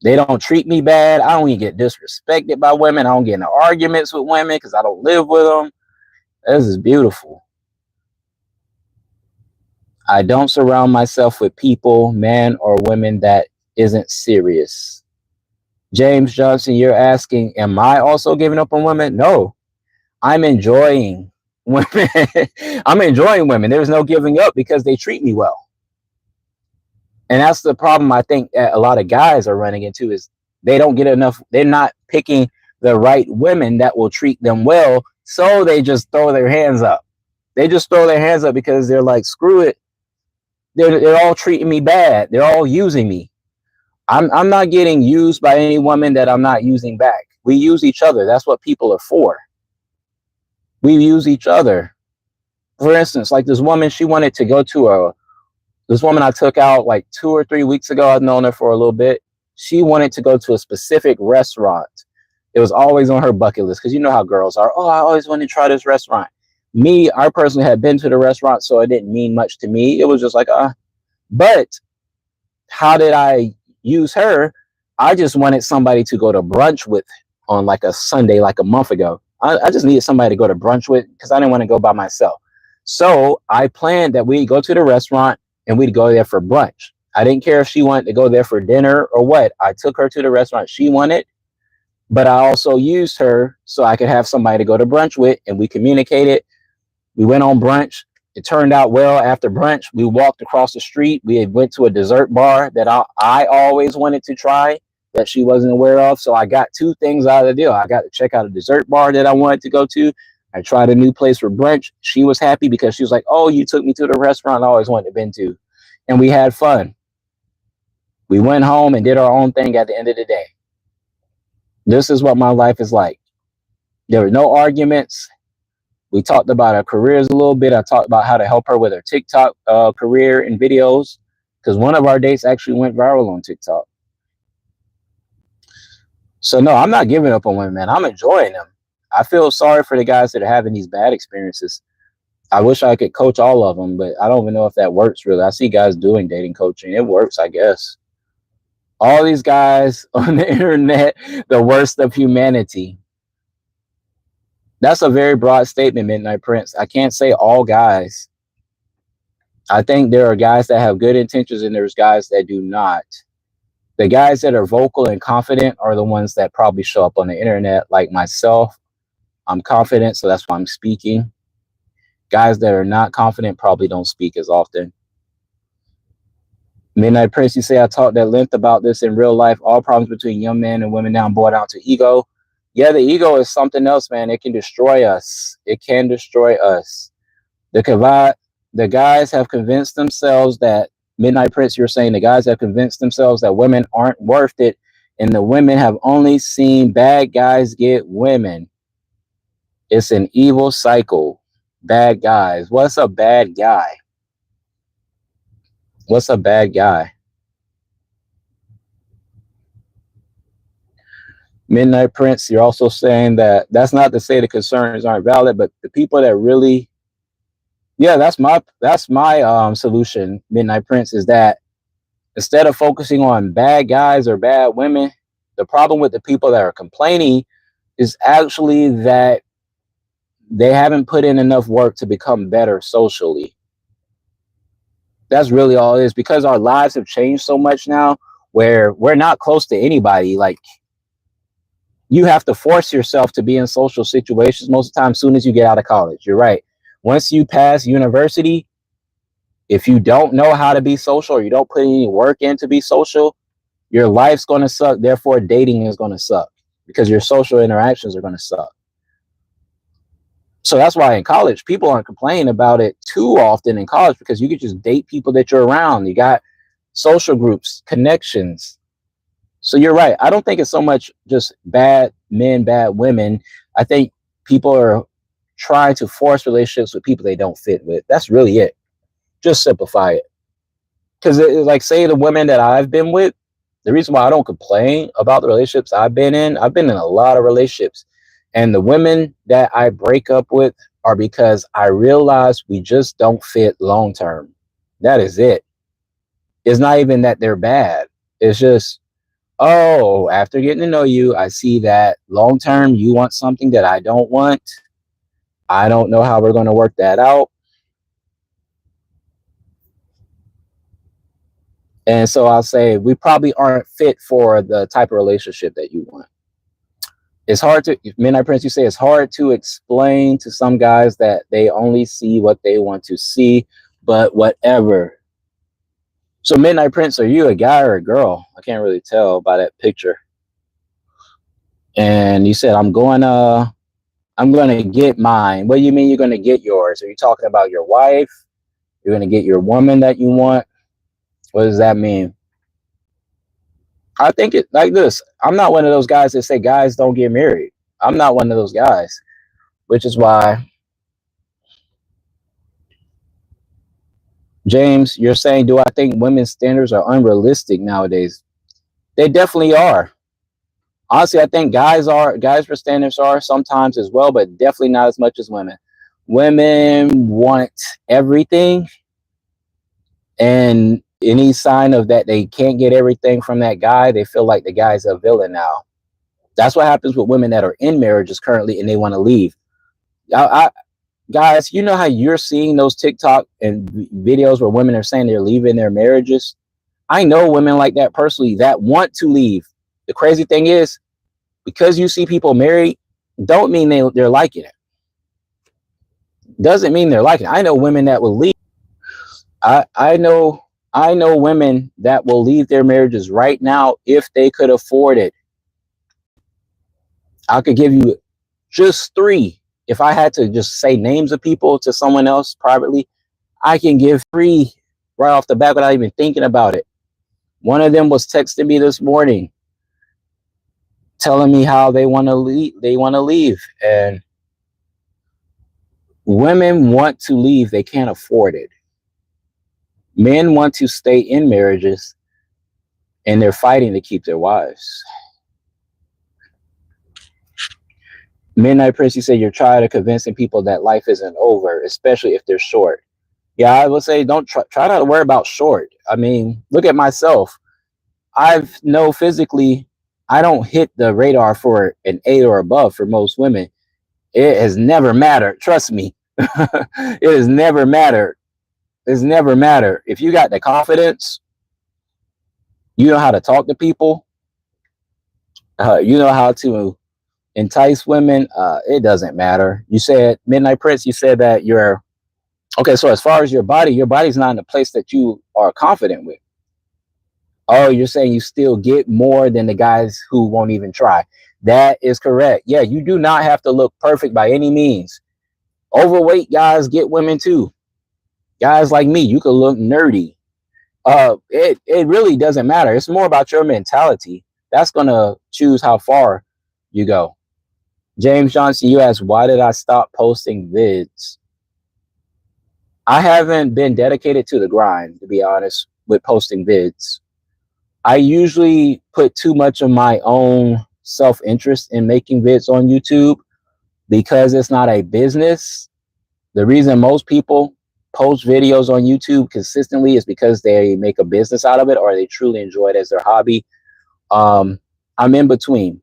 They don't treat me bad. I don't even get disrespected by women. I don't get into arguments with women because I don't live with them. This is beautiful. I don't surround myself with people, men or women, that isn't serious. James Johnson, you're asking, am I also giving up on women? No, I'm enjoying women. I'm enjoying women. There's no giving up because they treat me well. And that's the problem I think that a lot of guys are running into, is they don't get enough. They're not picking the right women that will treat them well. So they just throw their hands up. They just throw their hands up because they're like, screw it. They're all treating me bad. They're all using me. I'm not getting used by any woman that I'm not using back. We use each other. That's what people are for. We use each other. For instance, like this woman, she wanted to go to this woman I took out like 2 or 3 weeks ago. I've known her for a little bit. She wanted to go to a specific restaurant. It was always on her bucket list because you know how girls are. Oh, I always want to try this restaurant. Me, I personally had been to the restaurant, so it didn't mean much to me. It was just like, but how did I use her? I just wanted somebody to go to brunch with on like a Sunday, like a month ago. I just needed somebody to go to brunch with because I didn't want to go by myself. So I planned that we'd go to the restaurant and we'd go there for brunch. I didn't care if she wanted to go there for dinner or what. I took her to the restaurant she wanted, but I also used her so I could have somebody to go to brunch with, and we communicated. We went on brunch. It turned out well. After brunch, we walked across the street. We went to a dessert bar that I always wanted to try that she wasn't aware of. So I got two things out of the deal. I got to check out a dessert bar that I wanted to go to. I tried a new place for brunch. She was happy because she was like, oh, you took me to the restaurant I always wanted to been to. And we had fun. We went home and did our own thing at the end of the day. This is what my life is like. There were no arguments. We talked about our careers a little bit. I talked about how to help her with her TikTok career and videos, because one of our dates actually went viral on TikTok. So no, I'm not giving up on women, man. I'm enjoying them. I feel sorry for the guys that are having these bad experiences. I wish I could coach all of them, but I don't even know if that works really. I see guys doing dating coaching. It works, I guess. All these guys on the internet, the worst of humanity. That's a very broad statement, Midnight Prince. I can't say all guys. I think there are guys that have good intentions and there's guys that do not. The guys that are vocal and confident are the ones that probably show up on the internet, like myself. I'm confident, so that's why I'm speaking. Guys that are not confident probably don't speak as often. Midnight Prince, you say I talked at length about this in real life. All problems between young men and women now boil down to ego. Yeah, the ego is something else, man. It can destroy us. It can destroy us. The guys have convinced themselves that, Midnight Prince, you're saying the guys have convinced themselves that women aren't worth it, and the women have only seen bad guys get women. It's an evil cycle. Bad guys. What's a bad guy? What's a bad guy? Midnight Prince, you're also saying that that's not to say the concerns aren't valid, but the people that really, yeah, that's my solution, Midnight Prince, is that instead of focusing on bad guys or bad women, the problem with the people that are complaining is actually that they haven't put in enough work to become better socially. That's really all it is, because our lives have changed so much now where we're not close to anybody. Like, you have to force yourself to be in social situations most of the time as soon as you get out of college. You're right. Once you pass university, if you don't know how to be social or you don't put any work in to be social, your life's going to suck. Therefore, dating is going to suck because your social interactions are going to suck. So that's why in college, people aren't complaining about it too often in college, because you could just date people that you're around. You got social groups, connections. So you're right. I don't think it's so much just bad men, bad women. I think people are trying to force relationships with people they don't fit with. That's really it. Just simplify it. Because like, say the women that I've been with, the reason why I don't complain about the relationships I've been in a lot of relationships. And the women that I break up with are because I realize we just don't fit long term. That is it. It's not even that they're bad. It's just, oh, after getting to know you, I see that long term you want something that I don't want. I don't know how we're going to work that out. And so I'll say we probably aren't fit for the type of relationship that you want. It's hard to, Midnight Prince, you say it's hard to explain to some guys that they only see what they want to see, but whatever. So Midnight Prince, are you a guy or a girl? I can't really tell by that picture. And you said, I'm going to get mine. What do you mean you're going to get yours? Are you talking about your wife? You're going to get your woman that you want? What does that mean? I think it like this. I'm not one of those guys that say guys don't get married. I'm not one of those guys, which is why, James, you're saying, do I think women's standards are unrealistic nowadays? They definitely are. Honestly, I think guys' standards are sometimes as well, but definitely not as much as women. Women want everything, and Any sign of that they can't get everything from that guy, they feel like the guy's a villain now. That's what happens with women that are in marriages currently and they want to leave. I, guys, you know how you're seeing those TikTok and videos where women are saying they're leaving their marriages? I know women like that personally that want to leave. The crazy thing is, because you see people married, don't mean they're liking it. Doesn't mean they're liking it. I know women that will leave. I know women that will leave their marriages right now if they could afford it. I could give you just 3. If I had to just say names of people to someone else privately, I can give 3 right off the bat without even thinking about it. One of them was texting me this morning, telling me how they want to leave. And women want to leave. They can't afford it. Men want to stay in marriages, and they're fighting to keep their wives. Midnight Prince, you say you're tired of convincing people that life isn't over, especially if they're short. Yeah, I would say don't try not to worry about short. I mean, look at myself. I've know physically, I don't hit the radar for an 8 or above for most women. It has never mattered. Trust me. It has never mattered. It's never mattered. If you got the confidence, you know how to talk to people, you know how to entice women, it doesn't matter. You said, Midnight Prince, you said that you're okay. So as far as your body's not in a place that you are confident with. Oh, you're saying you still get more than the guys who won't even try. That is correct. Yeah, you do not have to look perfect by any means. Overweight guys get women too. Guys like me, you could look nerdy. It really doesn't matter. It's more about your mentality. That's gonna choose how far you go. James Johnson, you asked, why did I stop posting vids? I haven't been dedicated to the grind, to be honest, with posting vids. I usually put too much of my own self-interest in making vids on YouTube because it's not a business. The reason most people post videos on YouTube consistently is because they make a business out of it or they truly enjoy it as their hobby. I'm in between.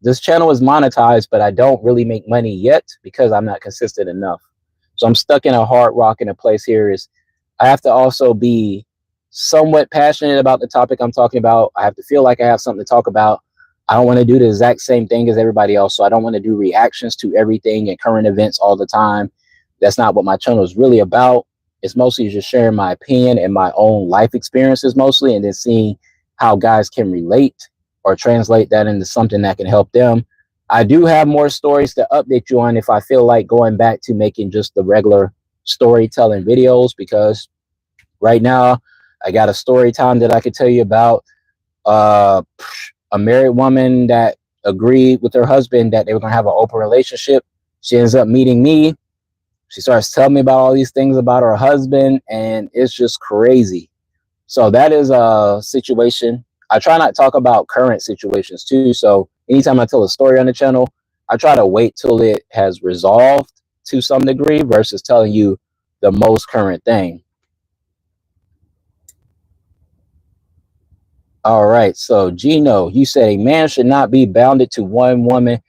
This channel is monetized, but I don't really make money yet because I'm not consistent enough. So I'm stuck in a hard rock in a place here is I have to also be somewhat passionate about the topic I'm talking about. I have to feel like I have something to talk about. I don't want to do the exact same thing as everybody else. So I don't want to do reactions to everything and current events all the time. That's not what my channel is really about. It's mostly just sharing my opinion and my own life experiences mostly, and then seeing how guys can relate or translate that into something that can help them. I do have more stories to update you on if I feel like going back to making just the regular storytelling videos, because right now I got a story time that I could tell you about. A married woman that agreed with her husband that they were going to have an open relationship. She ends up meeting me. She starts telling me about all these things about her husband, and it's just crazy. So that is a situation. I try not to talk about current situations too. So anytime I tell a story on the channel, I try to wait till it has resolved to some degree versus telling you the most current thing. All right. So Gino, you said a man should not be bounded to one woman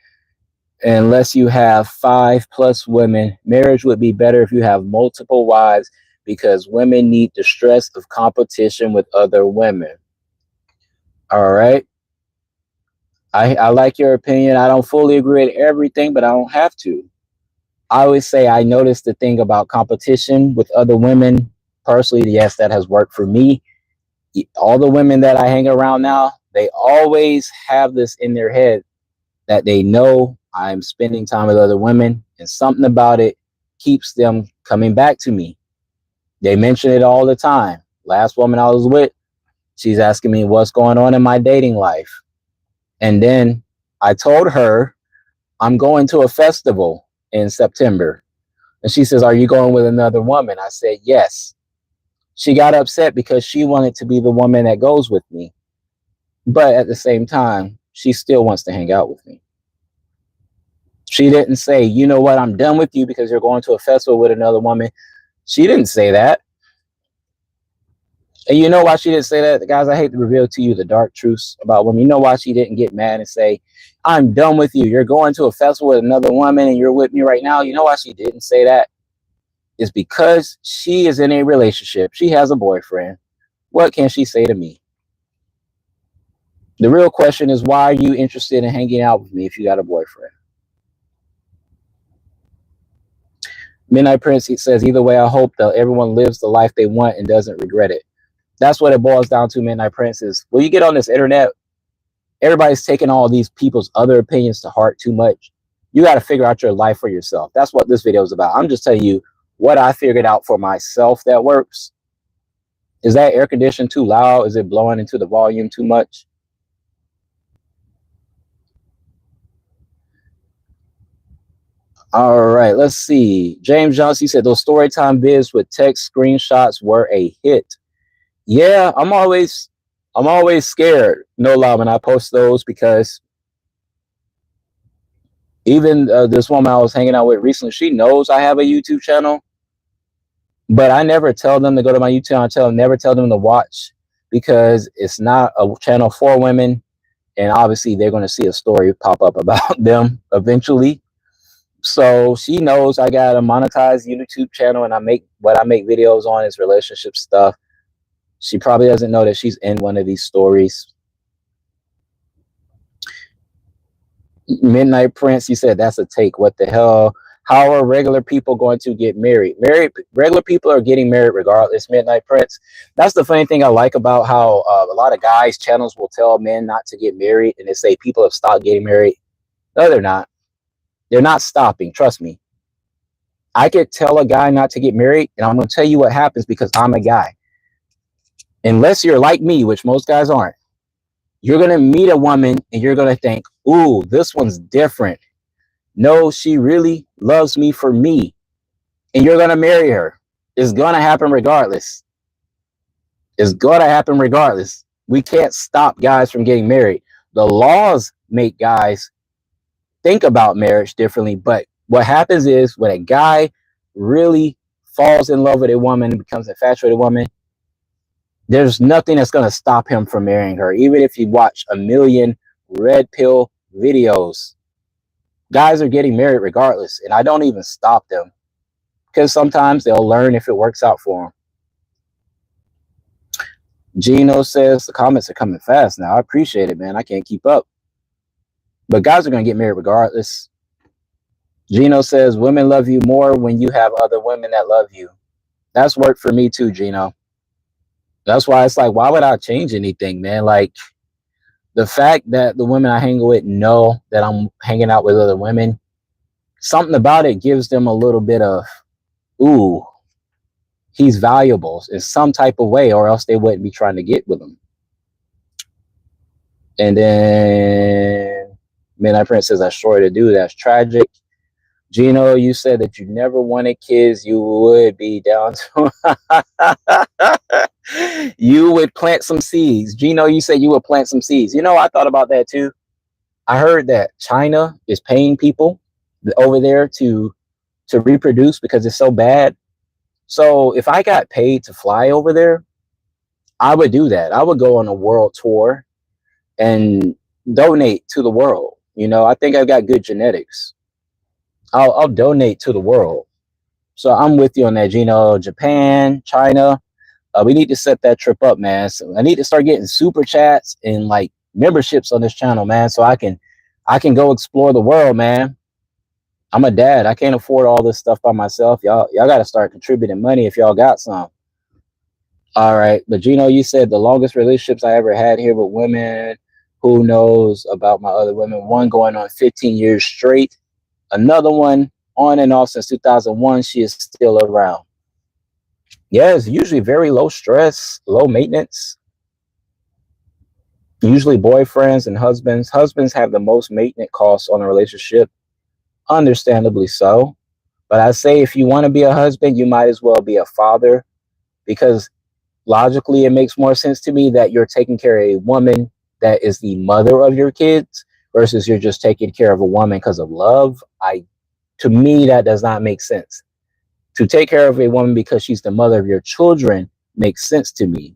unless you have 5+ women. Marriage would be better if you have multiple wives because women need the stress of competition with other women. All right. I like your opinion. I don't fully agree with everything, but I don't have to. I always say I noticed the thing about competition with other women. Personally, yes, that has worked for me. All the women that I hang around now, they always have this in their head that they know I'm spending time with other women, and something about it keeps them coming back to me. They mention it all the time. Last woman I was with, she's asking me what's going on in my dating life. And then I told her I'm going to a festival in September. And she says, are you going with another woman? I said, yes. She got upset because she wanted to be the woman that goes with me. But at the same time, she still wants to hang out with me. She didn't say, you know what, I'm done with you because you're going to a festival with another woman. She didn't say that. And you know why she didn't say that? Guys, I hate to reveal to you the dark truths about women. You know why she didn't get mad and say, I'm done with you. You're going to a festival with another woman and you're with me right now. You know why she didn't say that? It's because she is in a relationship. She has a boyfriend. What can she say to me? The real question is, why are you interested in hanging out with me if you got a boyfriend? Midnight Prince, he says, either way, I hope that everyone lives the life they want and doesn't regret it. That's what it boils down to, Midnight Prince, is when you get on this internet, everybody's taking all these people's other opinions to heart too much. You got to figure out your life for yourself. That's what this video is about. I'm just telling you what I figured out for myself that works. Is that air conditioning too loud? Is it blowing into the volume too much? All right, let's see. James Johnson said those storytime vids with text screenshots were a hit. Yeah, I'm always scared, no lie, when I post those, because even this woman I was hanging out with recently, she knows I have a YouTube channel, but I never tell them to go to my YouTube channel. Never tell them to watch, because it's not a channel for women, and obviously they're going to see a story pop up about them eventually. So she knows I got a monetized YouTube channel, and I make videos on is relationship stuff. She probably doesn't know that she's in one of these stories. Midnight Prince, you said that's a take. What the hell? How are regular people going to get married? Regular people are getting married regardless, Midnight Prince. That's the funny thing I like about how a lot of guys' channels will tell men not to get married, and they say people have stopped getting married. No, they're not. They're not stopping. Trust me. I could tell a guy not to get married, and I'm going to tell you what happens, because I'm a guy. Unless you're like me, which most guys aren't, you're going to meet a woman and you're going to think, ooh, this one's different. No, she really loves me for me. And you're going to marry her. It's going to happen regardless. It's going to happen regardless. We can't stop guys from getting married. The laws make guys think about marriage differently. But what happens is, when a guy really falls in love with a woman and becomes an infatuated woman, there's nothing that's going to stop him from marrying her. Even if you watch a million red pill videos, guys are getting married regardless. And I don't even stop them, because sometimes they'll learn if it works out for them. Gino says the comments are coming fast now. I appreciate it, man. I can't keep up. But guys are going to get married regardless. Gino says women love you more when you have other women that love you. That's worked for me too, Gino. That's why it's like, why would I change anything, man? Like, the fact that the women I hang with know that I'm hanging out with other women, something about it gives them a little bit of, ooh, he's valuable in some type of way, or else they wouldn't be trying to get with him. And then Midnight Prince says, that's short to do. That's tragic. Gino, you said that you never wanted kids. You would be down to you would plant some seeds. Gino, you said you would plant some seeds. You know, I thought about that too. I heard that China is paying people over there to reproduce because it's so bad. So if I got paid to fly over there, I would do that. I would go on a world tour and donate to the world. You know, I think I've got good genetics. I'll donate to the world. So I'm with you on that, Gino. Japan, China, we need to set that trip up, man. So I need to start getting super chats and like memberships on this channel, man, so I can go explore the world, man. I'm a dad. I can't afford all this stuff by myself. Y'all got to start contributing money if y'all got some. All right, but Gino, you said the longest relationships I ever had here with women. Who knows about my other women? One going on 15 years straight. Another one on and off since 2001. She is still around. Yeah, it's usually very low stress, low maintenance. Usually boyfriends and husbands. Husbands have the most maintenance costs on a relationship. Understandably so. But I say, if you want to be a husband, you might as well be a father, because logically it makes more sense to me that you're taking care of a woman that is the mother of your kids versus you're just taking care of a woman because of love. To me, that does not make sense. To take care of a woman because she's the mother of your children makes sense to me.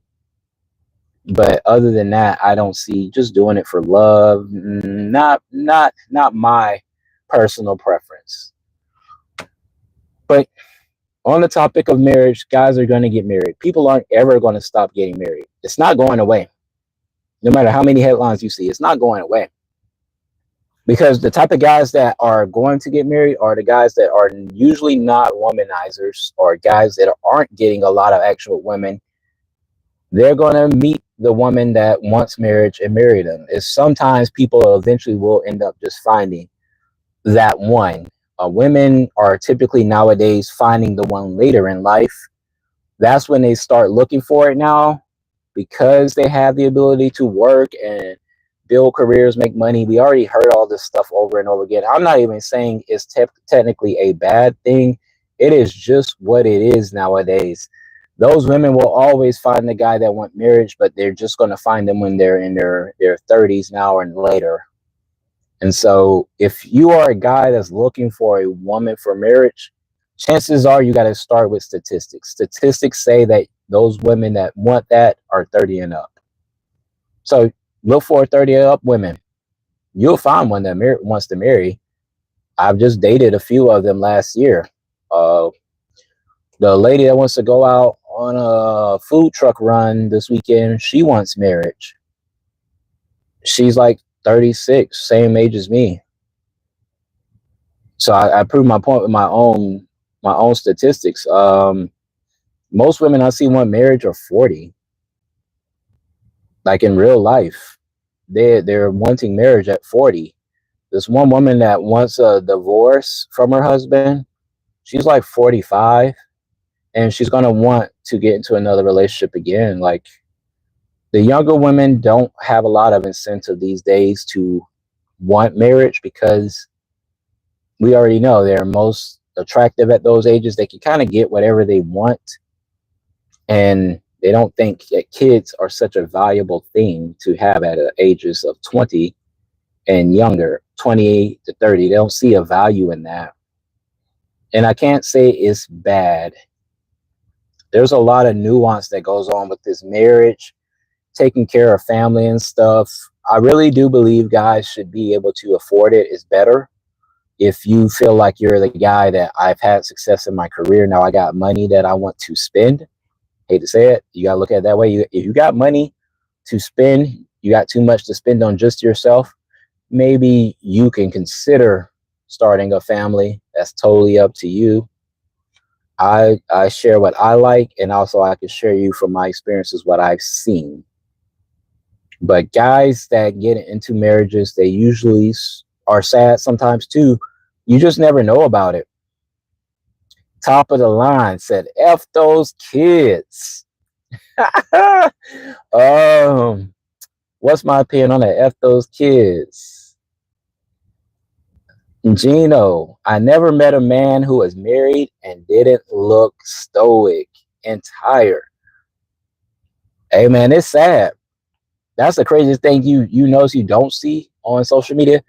But other than that, I don't see just doing it for love. Not my personal preference. But on the topic of marriage, guys are going to get married. People aren't ever going to stop getting married. It's not going away. No matter how many headlines you see, it's not going away. Because the type of guys that are going to get married are the guys that are usually not womanizers, or guys that aren't getting a lot of actual women. They're going to meet the woman that wants marriage and marry them. It's sometimes people eventually will end up just finding that one. Women are typically nowadays finding the one later in life. That's when they start looking for it now, because they have the ability to work and build careers, make money. We already heard all this stuff over and over again. I'm not even saying it's technically a bad thing. It is just what it is nowadays. Those women will always find the guy that want marriage, but they're just going to find them when they're in their 30s now and later. And so if you are a guy that's looking for a woman for marriage, chances are you got to start with statistics. Statistics say that those women that want that are 30 and up. So look for 30 and up women. You'll find one that wants to marry. I've just dated a few of them last year. The lady that wants to go out on a food truck run this weekend, she wants marriage. She's like 36, same age as me. So I proved my point with my own statistics. Most women I see want marriage are 40. Like in real life, they're wanting marriage at 40. This one woman that wants a divorce from her husband, she's like 45, and she's gonna want to get into another relationship again. Like, the younger women don't have a lot of incentive these days to want marriage, because we already know they're most attractive at those ages. They can kind of get whatever they want, and they don't think that kids are such a valuable thing to have at the ages of 20 and younger, 28 to 30. They don't see a value in that. And I can't say it's bad. There's a lot of nuance that goes on with this marriage, taking care of family and stuff. I really do believe guys should be able to afford it. It's better. If you feel like you're the guy that I've had success in my career, now I got money that I want to spend. Hate to say it, you got to look at it that way. If you got money to spend, you got too much to spend on just yourself, maybe you can consider starting a family. That's totally up to you. I share what I like, and also I can share you from my experiences what I've seen. But guys that get into marriages, they usually are sad sometimes too. You just never know about it. Top of the line said, F those kids. What's my opinion on that? F those kids. Gino, I never met a man who was married and didn't look stoic and tired. Hey man, it's sad. That's the craziest thing you notice you don't see on social media.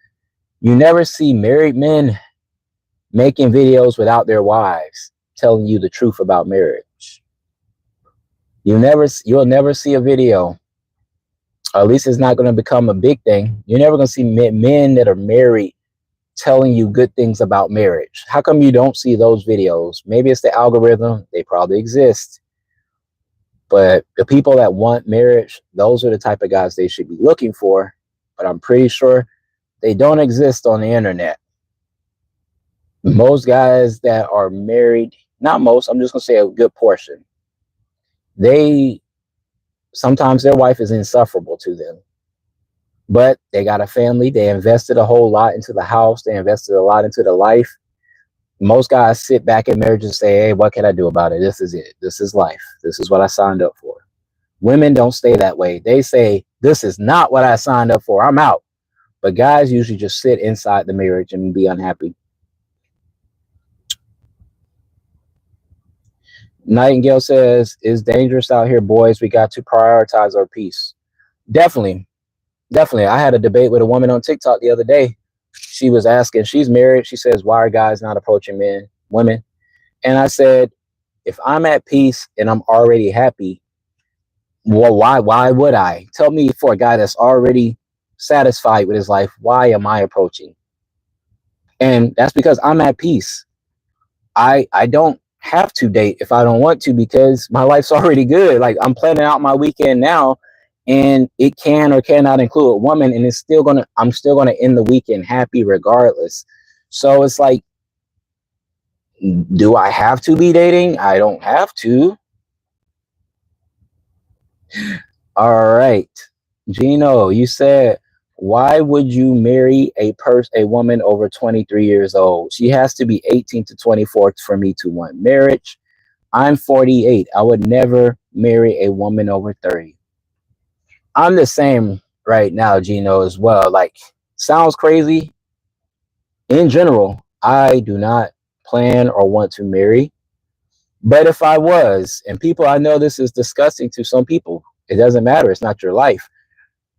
You never see married men making videos without their wives telling you the truth about marriage. You'll never see a video, or at least it's not going to become a big thing. You're never going to see men that are married telling you good things about marriage. How come you don't see those videos? Maybe it's the algorithm. They probably exist. But the people that want marriage, those are the type of guys they should be looking for. But I'm pretty sure they don't exist on the internet. Most guys that are married, not most, I'm just going to say a good portion, sometimes their wife is insufferable to them. But they got a family. They invested a whole lot into the house. They invested a lot into the life. Most guys sit back in marriage and say, hey, what can I do about it? This is it. This is life. This is what I signed up for. Women don't stay that way. They say, this is not what I signed up for. I'm out. But guys usually just sit inside the marriage and be unhappy. Nightingale says, it's dangerous out here, boys. We got to prioritize our peace. Definitely. I had a debate with a woman on TikTok the other day. She was asking, she's married. She says, why are guys not approaching women? And I said, if I'm at peace and I'm already happy, Well, why would I? Tell me, for a guy that's already satisfied with his life, why am I approaching? And that's because I'm at peace. I don't have to date if I don't want to, because my life's already good. Like, I'm planning out my weekend now, and it can or cannot include a woman, and I'm still gonna end the weekend happy regardless. So it's like, do I have to be dating? I don't have to. All right. Gino, you said, why would you marry a woman over 23 years old? She has to be 18 to 24 for me to want marriage. I'm 48. I would never marry a woman over 30. I'm the same right now, Gino, as well. Like, sounds crazy. In general, I do not plan or want to marry. But if I was, and people, I know this is disgusting to some people, it doesn't matter. It's not your life.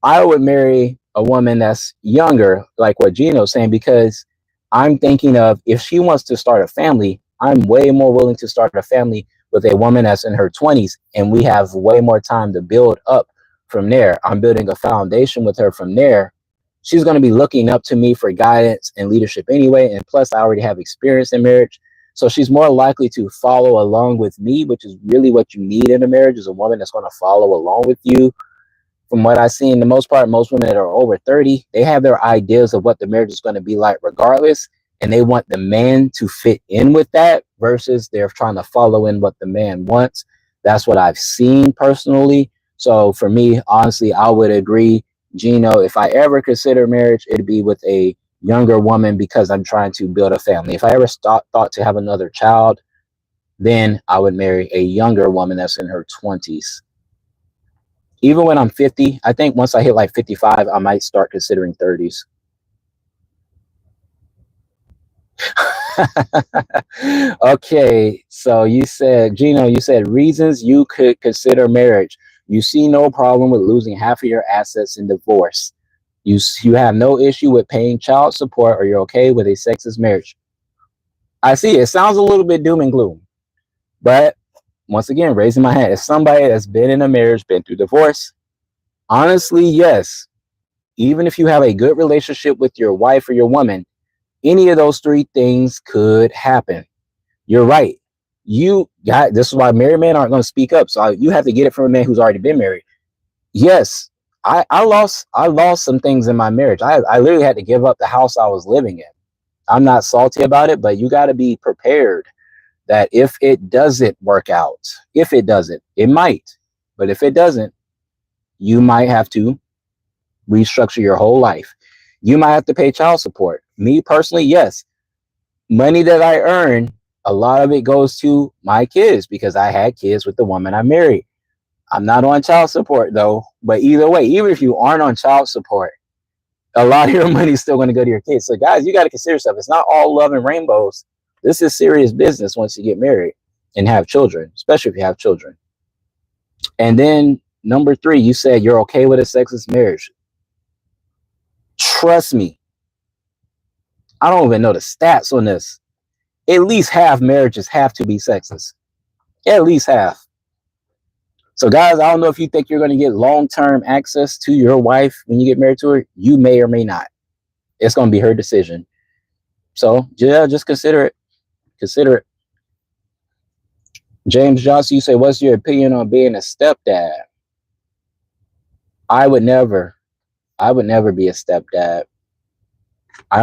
I would marry a woman that's younger, like what Gino's saying, because I'm thinking of, if she wants to start a family, I'm way more willing to start a family with a woman that's in her 20s, and we have way more time to build up from there. I'm building a foundation with her from there. She's going to be looking up to me for guidance and leadership anyway. And plus, I already have experience in marriage. So she's more likely to follow along with me, which is really what you need in a marriage, is a woman that's going to follow along with you. From what I see, in the most part, most women that are over 30, they have their ideas of what the marriage is going to be like regardless. And they want the man to fit in with that, versus they're trying to follow in what the man wants. That's what I've seen personally. So for me, honestly, I would agree, Gino, if I ever consider marriage, it'd be with a younger woman, because I'm trying to build a family. If I ever thought to have another child, then I would marry a younger woman that's in her 20s. Even when I'm 50, I think once I hit like 55, I might start considering 30s. Okay, so you said, Gino, you said reasons you could consider marriage. You see no problem with losing half of your assets in divorce. You have no issue with paying child support, or you're okay with a sexist marriage. I see. It sounds a little bit doom and gloom, but once again, raising my hand, as somebody that's been in a marriage, been through divorce, honestly, yes. Even if you have a good relationship with your wife or your woman, any of those three things could happen. You're right. This is why married men aren't going to speak up. So you have to get it from a man who's already been married. Yes, I lost some things in my marriage. I literally had to give up the house I was living in. I'm not salty about it, but you got to be prepared that if it doesn't work out, if it doesn't, it might, but if it doesn't, you might have to restructure your whole life. You might have to pay child support. Me personally, yes. Money that I earn, a lot of it goes to my kids, because I had kids with the woman I married. I'm not on child support though, but either way, even if you aren't on child support, a lot of your money is still going to go to your kids. So guys, you got to consider stuff. It's not all love and rainbows. This is serious business once you get married and have children, especially if you have children. And then number 3, you said you're okay with a sexist marriage. Trust me, I don't even know the stats on this. At least half marriages have to be sexist. At least half. So guys, I don't know if you think you're going to get long-term access to your wife when you get married to her. You may or may not. It's going to be her decision. So yeah, just consider it. Consider it. James Johnson, you say, what's your opinion on being a stepdad? I would never be a stepdad. I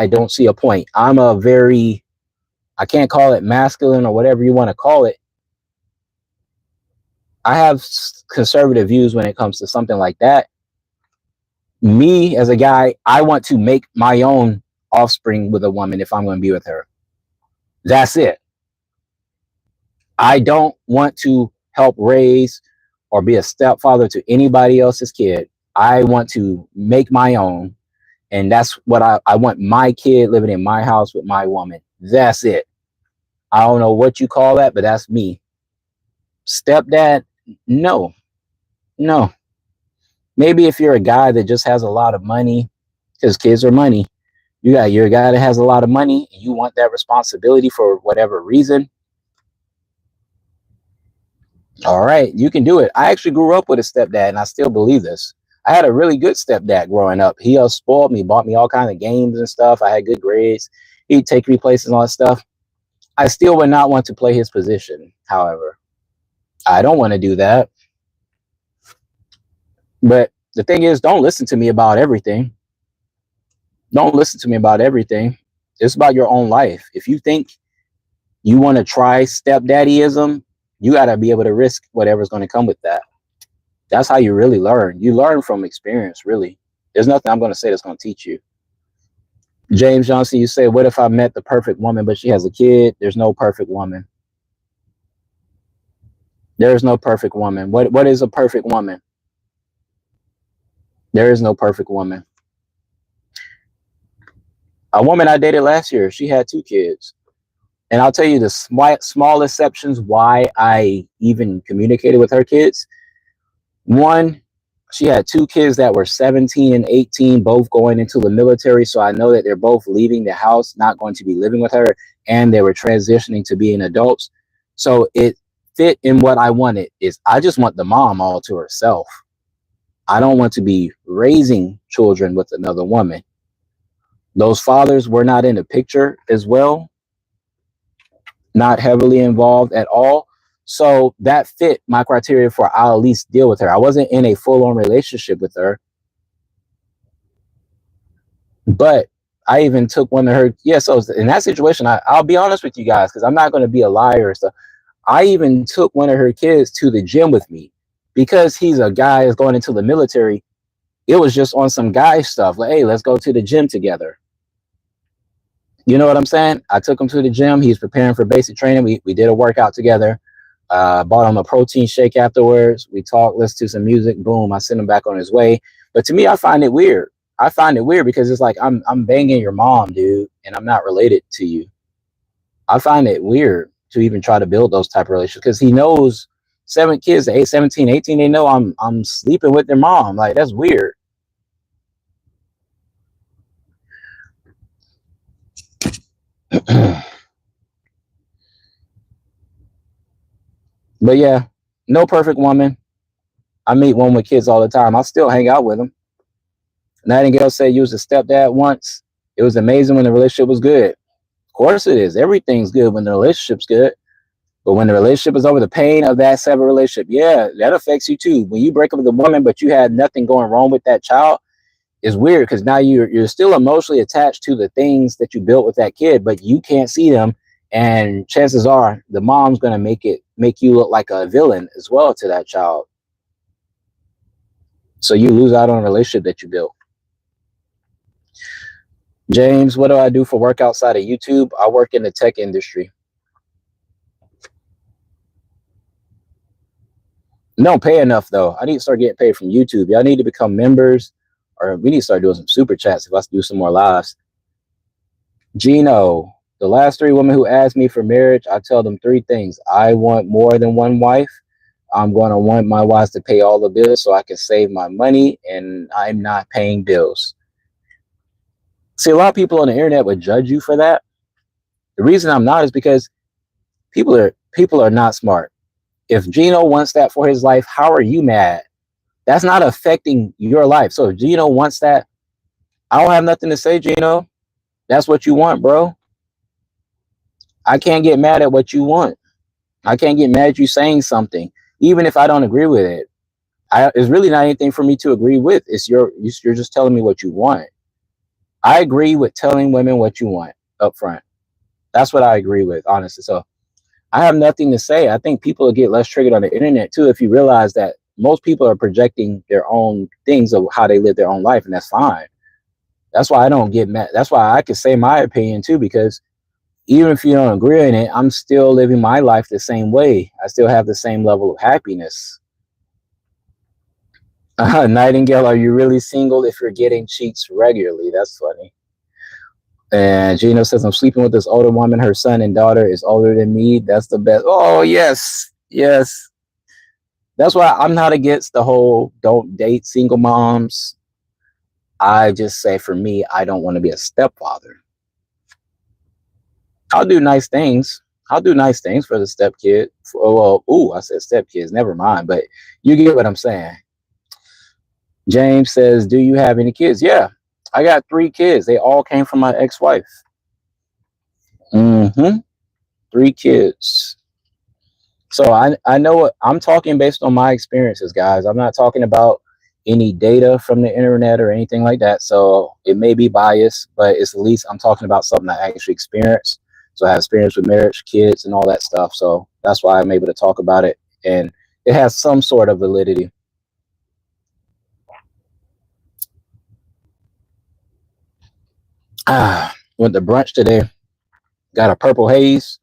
don't see a point. I can't call it masculine or whatever you want to call it. I have conservative views when it comes to something like that. Me as a guy, I want to make my own offspring with a woman if I'm going to be with her. That's it. I don't want to help raise or be a stepfather to anybody else's kid. I want to make my own. And that's what I want, my kid living in my house with my woman. That's it. I don't know what you call that, but that's me. Stepdad, no. Maybe if you're a guy that just has a lot of money, because kids are money, you're a guy that has a lot of money and you want that responsibility for whatever reason, All right, you can do it. I actually grew up with a stepdad, and I still believe this. I had a really good stepdad growing up. He spoiled me, bought me all kinds of games and stuff. I had good grades. He'd take me places and all that stuff. I still would not want to play his position. However, I don't want to do that. But the thing is, don't listen to me about everything. Don't listen to me about everything. It's about your own life. If you think you want to try stepdaddyism, you got to be able to risk whatever's going to come with that. That's how you really learn. You learn from experience, really. There's nothing I'm going to say that's going to teach you. James Johnson, you say, what if I met the perfect woman, but she has a kid? There's no perfect woman. There is no perfect woman. What is a perfect woman? There is no perfect woman. A woman I dated last year, she had 2 kids. And I'll tell you the small exceptions why I even communicated with her kids. One, she had 2 kids that were 17 and 18, both going into the military. So I know that they're both leaving the house, not going to be living with her, and they were transitioning to being adults. So it fit in what I wanted. Is I just want the mom all to herself. I don't want to be raising children with another woman. Those fathers were not in the picture as well, not heavily involved at all. So that fit my criteria for I'll at least deal with her. I wasn't in a full-on relationship with her, but I even took one of her. Yeah, so in that situation, I'll be honest with you guys, because I'm not going to be a liar or stuff. I even took one of her kids to the gym with me because he's a guy that's going into the military. It was just on some guy stuff like, hey, let's go to the gym together. You know what I'm saying? I took him to the gym. He's preparing for basic training. We did a workout together. Bought him a protein shake afterwards. We talked, listened to some music. Boom, I sent him back on his way. But to me, I find it weird. I find it weird because it's like I'm banging your mom, dude, and I'm not related to you. I find it weird to even try to build those type of relationships because he knows 7 kids, 8, 17, 18, they know I'm sleeping with their mom. Like, that's weird. But yeah, no perfect woman. I meet one with kids all the time. I still hang out with them. Nightingale said you was a stepdad once. It was amazing when the relationship was good. Of course it is. Everything's good when the relationship's good. But when the relationship is over, the pain of that separate relationship, yeah, that affects you too. When you break up with a woman, but you had nothing going wrong with that child, is weird because now you're still emotionally attached to the things that you built with that kid, but you can't see them. And chances are the mom's gonna make you look like a villain as well to that child. So you lose out on a relationship that you built. James, what do I do for work outside of YouTube? I work in the tech industry. Don't pay enough though. I need to start getting paid from YouTube. Y'all need to become members, or we need to start doing some super chats if I do some more lives. Gino, the last 3 women who asked me for marriage, I tell them 3 things. I want more than one wife. I'm going to want my wives to pay all the bills so I can save my money, and I'm not paying bills. See, a lot of people on the internet would judge you for that. The reason I'm not is because people are not smart. If Gino wants that for his life, how are you mad? That's not affecting your life. So if Gino wants that, I don't have nothing to say, Gino. That's what you want, bro. I can't get mad at what you want. I can't get mad at you saying something, even if I don't agree with it. It's really not anything for me to agree with. You're just telling me what you want. I agree with telling women what you want up front. That's what I agree with, honestly. So I have nothing to say. I think people will get less triggered on the internet too if you realize that most people are projecting their own things of how they live their own life, and that's fine. That's why I don't get mad. That's why I can say my opinion too, because even if you don't agree in it, I'm still living my life the same way. I still have the same level of happiness. Nightingale, are you really single if you're getting cheats regularly? That's funny. And Gino says, I'm sleeping with this older woman. Her son and daughter is older than me. That's the best. Oh, yes. Yes. That's why I'm not against the whole don't date single moms. I just say, for me, I don't want to be a stepfather. I'll do nice things. I'll do nice things for the stepkid. Well, ooh, I said stepkids. Never mind. But you get what I'm saying. James says, "Do you have any kids?" Yeah, I got 3 kids. They all came from my ex-wife. Mm-hmm. 3 kids. So I know what I'm talking based on my experiences, guys. I'm not talking about any data from the internet or anything like that. So it may be biased, but it's at least I'm talking about something I actually experienced. So I have experience with marriage, kids, and all that stuff. So that's why I'm able to talk about it, and it has some sort of validity. Went to brunch today. Got a purple haze.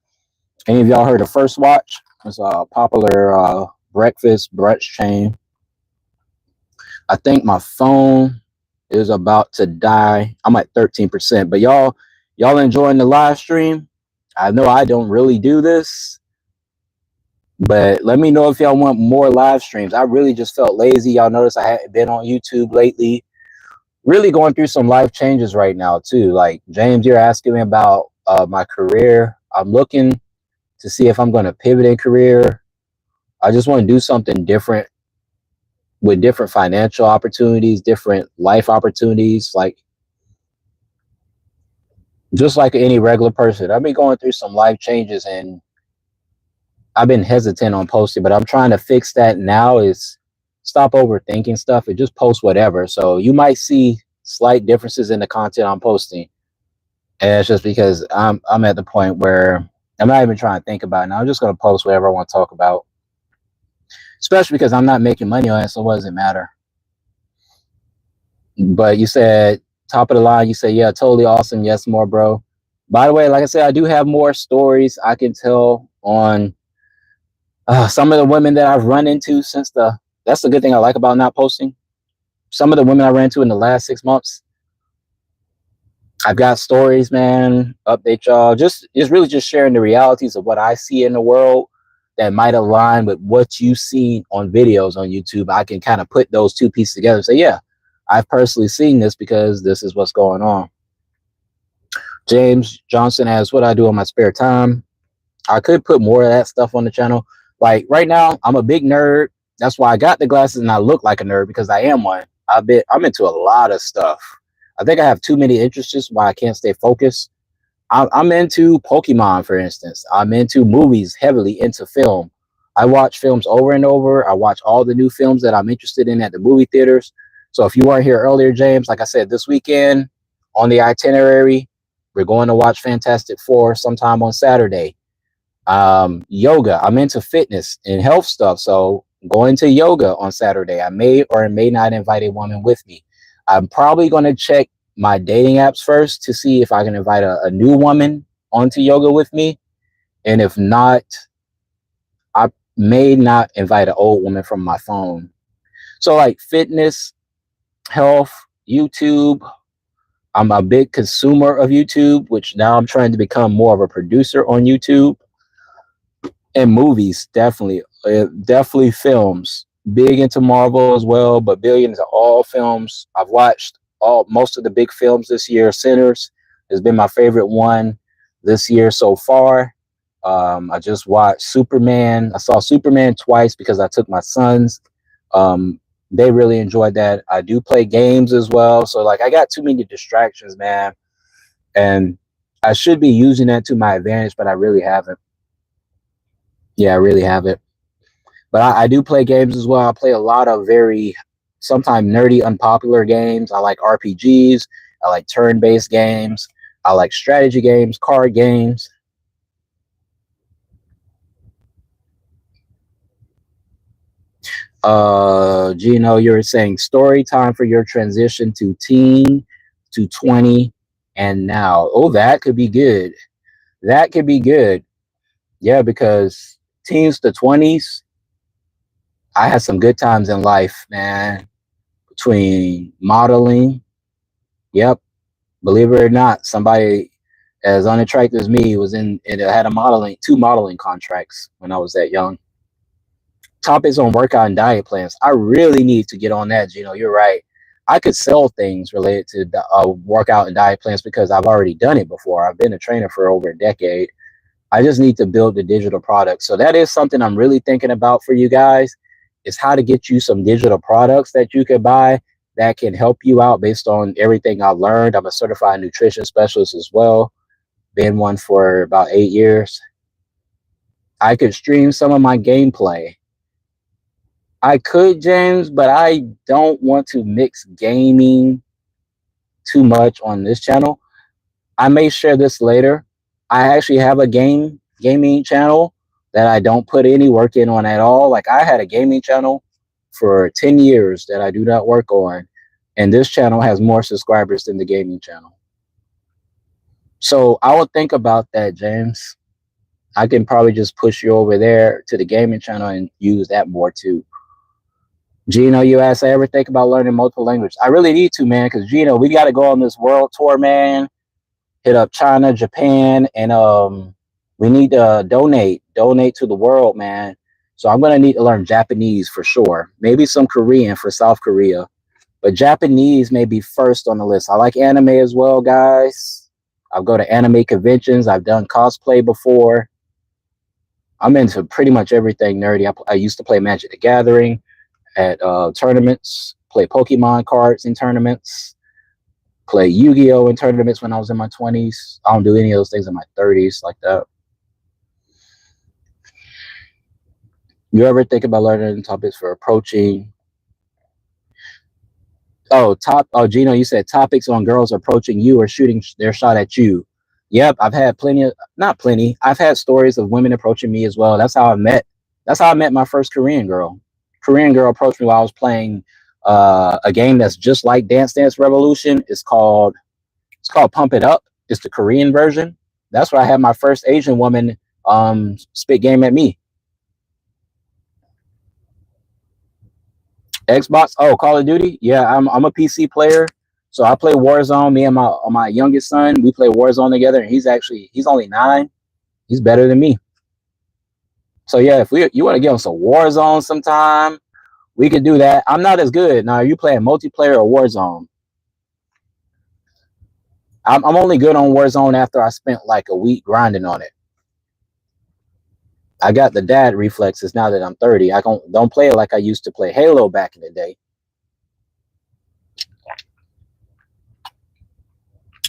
Any of y'all heard of First Watch? It's a popular breakfast brunch chain. I think my phone is about to die. I'm at 13%. But y'all enjoying the live stream? I know I don't really do this, but let me know if y'all want more live streams. I really just felt lazy. Y'all notice I haven't been on YouTube lately. Really going through some life changes right now too. Like James, you're asking me about my career. I'm looking to see if I'm going to pivot in career. I just want to do something different with different financial opportunities, different life opportunities, like just like any regular person. I've been going through some life changes and I've been hesitant on posting, but I'm trying to fix that now is stop overthinking stuff and just post whatever. So you might see slight differences in the content I'm posting. And it's just because I'm at the point where I'm not even trying to think about it now. I'm just going to post whatever I want to talk about, especially because I'm not making money on it. So what does it matter? But you said top of the line, you said, yeah, totally awesome. Yes, more, bro. By the way, like I said, I do have more stories I can tell on some of the women that I've run into since that's the good thing I like about not posting. Some of the women I ran into in the last 6 months, I've got stories, man. Update y'all. It's really just sharing the realities of what I see in the world that might align with what you see on videos on YouTube. I can kind of put those two pieces together and say, yeah, I've personally seen this because this is what's going on. James Johnson asks what I do in my spare time. I could put more of that stuff on the channel. Like right now, I'm a big nerd. That's why I got the glasses and I look like a nerd because I am one. I'm into a lot of stuff. I think I have too many interests why I can't stay focused. I'm into Pokemon, for instance. I'm into movies, heavily into film. I watch films over and over. I watch all the new films that I'm interested in at the movie theaters. So if you weren't here earlier, James, like I said, this weekend on the itinerary, we're going to watch Fantastic Four sometime on Saturday. Yoga. I'm into fitness and health stuff. So going to yoga on Saturday. I may or may not invite a woman with me. I'm probably going to check my dating apps first to see if I can invite a new woman onto yoga with me. And if not, I may not invite an old woman from my phone. So like fitness, health, YouTube. I'm a big consumer of YouTube, which now I'm trying to become more of a producer on YouTube. And movies, definitely films. Big into Marvel as well, but big into all films. I've watched most of the big films this year. Sinners has been my favorite one this year so far. I just watched Superman. I saw Superman twice because I took my sons. They really enjoyed that. I do play games as well. So like I got too many distractions, man. And I should be using that to my advantage, but I really haven't. Yeah, I really haven't. But I do play games as well. I play a lot of very sometimes nerdy, unpopular games. I like RPGs. I like turn-based games. I like strategy games, card games. Gino, you're saying story time for your transition to teen to 20 and now. Oh, that could be good. That could be good. Yeah, because teens to 20s, I had some good times in life, man. Between modeling, yep, believe it or not, somebody as unattractive as me was in it had two modeling contracts when I was that young. Topics on workout and diet plans. I really need to get on that, Gino. You're right. I could sell things related to the workout and diet plans because I've already done it before. I've been a trainer for over a decade. I just need to build the digital product. So that is something I'm really thinking about for you guys, is how to get you some digital products that you can buy that can help you out based on everything I've learned. I'm a certified nutrition specialist as well, been one for about 8 years. I could stream some of my gameplay. I could, James, but I don't want to mix gaming too much on this channel. I may share this later. I actually have a gaming channel that I don't put any work in on at all. Like, I had a gaming channel for 10 years that I do not work on, and this channel has more subscribers than the gaming channel. So I would think about that, James. I can probably just push you over there to the gaming channel and use that more too. Gino, you asked, I ever think about learning multiple languages? I really need to, man, because Gino, we got to go on this world tour, man. Hit up China, Japan, and we need to donate to the world, man. So I'm gonna need to learn Japanese for sure. Maybe some Korean for South Korea, but Japanese may be first on the list. I like anime as well, guys. I'll go to anime conventions. I've done cosplay before. I'm into pretty much everything nerdy. I used to play Magic the Gathering at tournaments, play Pokemon cards in tournaments, play Yu-Gi-Oh! In tournaments when I was in my 20s. I don't do any of those things in my 30s like that. You ever think about learning topics for approaching? Oh, Gino, you said topics on girls approaching you or shooting their shot at you. Yep, I've had not plenty. I've had stories of women approaching me as well. That's how I met my first Korean girl. Korean girl approached me while I was playing a game that's just like Dance Dance Revolution. It's called Pump It Up. It's the Korean version. That's where I had my first Asian woman spit game at me. Xbox. Oh, Call of Duty. Yeah, I'm a PC player, so I play Warzone. Me and my youngest son, we play Warzone together, and he's only 9. He's better than me. So yeah, if you want to get on some Warzone sometime, we could do that. I'm not as good. Now, are you playing multiplayer or Warzone? I'm only good on Warzone after I spent like a week grinding on it. I got the dad reflexes now that I'm 30. I don't play it like I used to play Halo back in the day.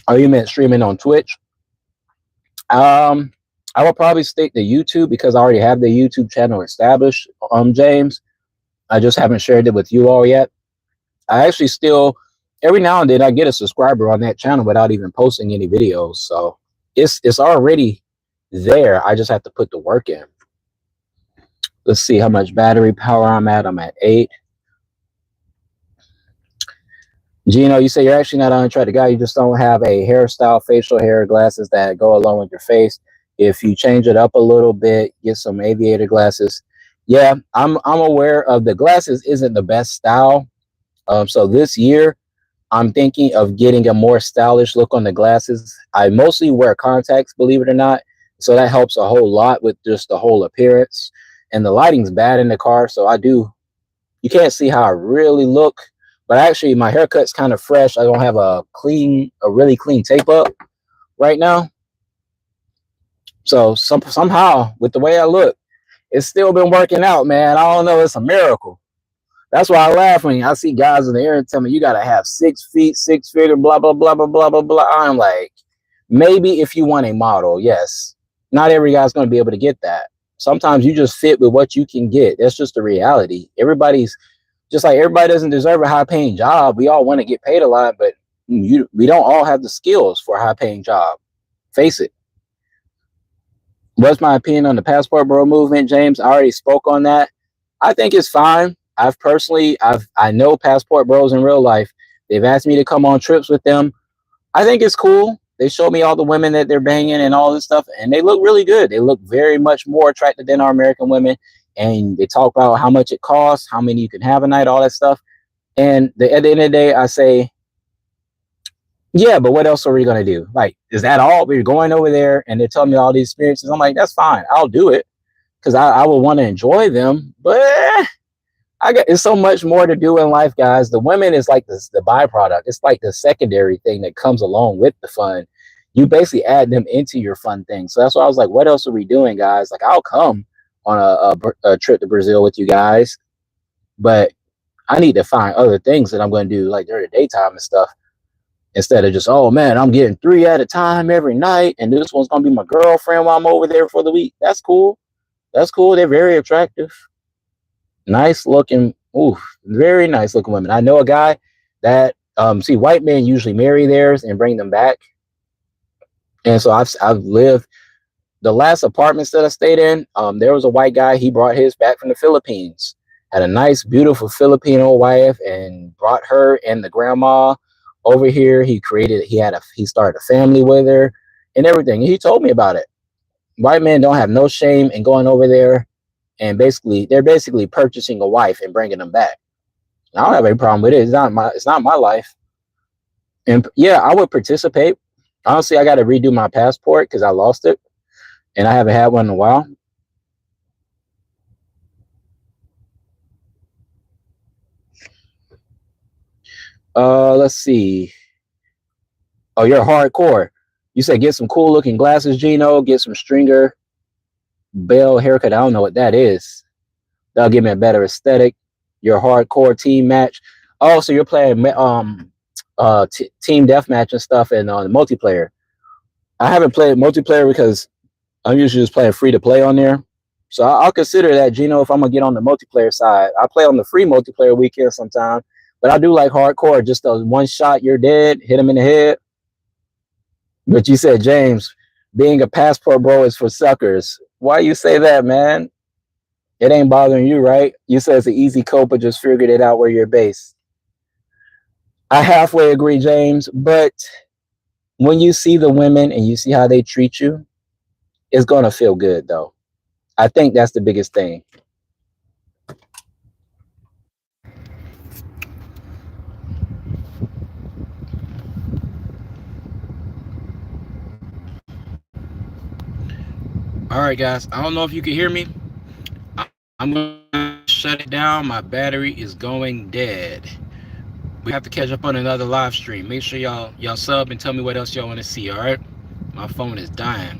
Oh, you meant streaming on Twitch? I will probably stick to YouTube because I already have the YouTube channel established, James. I just haven't shared it with you all yet. I actually still, every now and then I get a subscriber on that channel without even posting any videos. So it's already there. I just have to put the work in. Let's see how much battery power I'm at. I'm at 8. Gino, you say you're actually not an unattractive guy. You just don't have a hairstyle, facial hair, glasses that go along with your face. If you change it up a little bit, get some aviator glasses. Yeah, I'm aware of the glasses isn't the best style. So this year, I'm thinking of getting a more stylish look on the glasses. I mostly wear contacts, believe it or not. So that helps a whole lot with just the whole appearance. And the lighting's bad in the car, so you can't see how I really look. But actually, my haircut's kind of fresh. I don't have a really clean tape up right now. So somehow, with the way I look, it's still been working out, man. I don't know. It's a miracle. That's why I laugh when I see guys in the air and tell me you got to have 6 feet, 6 figure, blah, blah, blah, blah, blah, blah, blah. I'm like, maybe if you want a model, yes. Not every guy's going to be able to get that. Sometimes you just fit with what you can get. That's just the reality. Everybody's just like everybody doesn't deserve a high paying job. We all want to get paid a lot, but we don't all have the skills for a high paying job. Face it. What's my opinion on the passport bro movement, James? I already spoke on that. I think it's fine. I know passport bros in real life. They've asked me to come on trips with them. I think it's cool. They show me all the women that they're banging and all this stuff, and they look really good. They look very much more attractive than our American women. And they talk about how much it costs, how many you can have a night, all that stuff. And at the end of the day, I say, yeah, but what else are we going to do? Like, is that all? We're going over there and they're telling me all these experiences. I'm like, that's fine. I'll do it because I will want to enjoy them. But it's so much more to do in life, guys. The women is like the byproduct. It's like the secondary thing that comes along with the fun. you basically add them into your fun thing. So that's why I was like, what else are we doing, guys? Like, I'll come on a trip to Brazil with you guys, but I need to find other things that I'm going to do like during the daytime and stuff, instead of just, oh man, I'm getting three at a time every night, and this one's going to be my girlfriend while I'm over there for the week. That's cool. That's cool. They're very attractive, nice looking. Ooh, very nice looking women. I know a guy that see, white men usually marry theirs and bring them back, and so I've lived the last apartments that I stayed in. There was a white guy. He brought his back from the Philippines. Had a nice, beautiful Filipino wife, and brought her and the grandma over here. He started a family with her and everything. And he told me about it. White men don't have no shame in going over there, and they're basically purchasing a wife and bringing them back. I don't have any problem with it. It's not my life. And yeah, I would participate. Honestly, I got to redo my passport because I lost it, and I haven't had one in a while. Let's see. Oh, you're hardcore. You said get some cool looking glasses, Gino. Get some stringer bell haircut. I don't know what that is. That'll give me a better aesthetic. Your hardcore team match. Oh, so you're playing team deathmatch and stuff and multiplayer. I haven't played multiplayer because I'm usually just playing free to play on there. So I'll consider that, Gino, if I'm gonna get on the multiplayer side. I play on the free multiplayer weekend sometime, but I do like hardcore. Just a one shot, you're dead, hit him in the head. But you said, James, being a passport bro is for suckers. Why you say that, man? It ain't bothering you, right? You said it's an easy cope, but just figured it out where you're based. I halfway agree, James, but when you see the women and you see how they treat you, it's gonna feel good though. I think that's the biggest thing. All right, guys. I don't know if you can hear me. I'm gonna shut it down. My battery is going dead. We have to catch up on another live stream. Make sure y'all sub and tell me what else y'all want to see. All right. My phone is dying.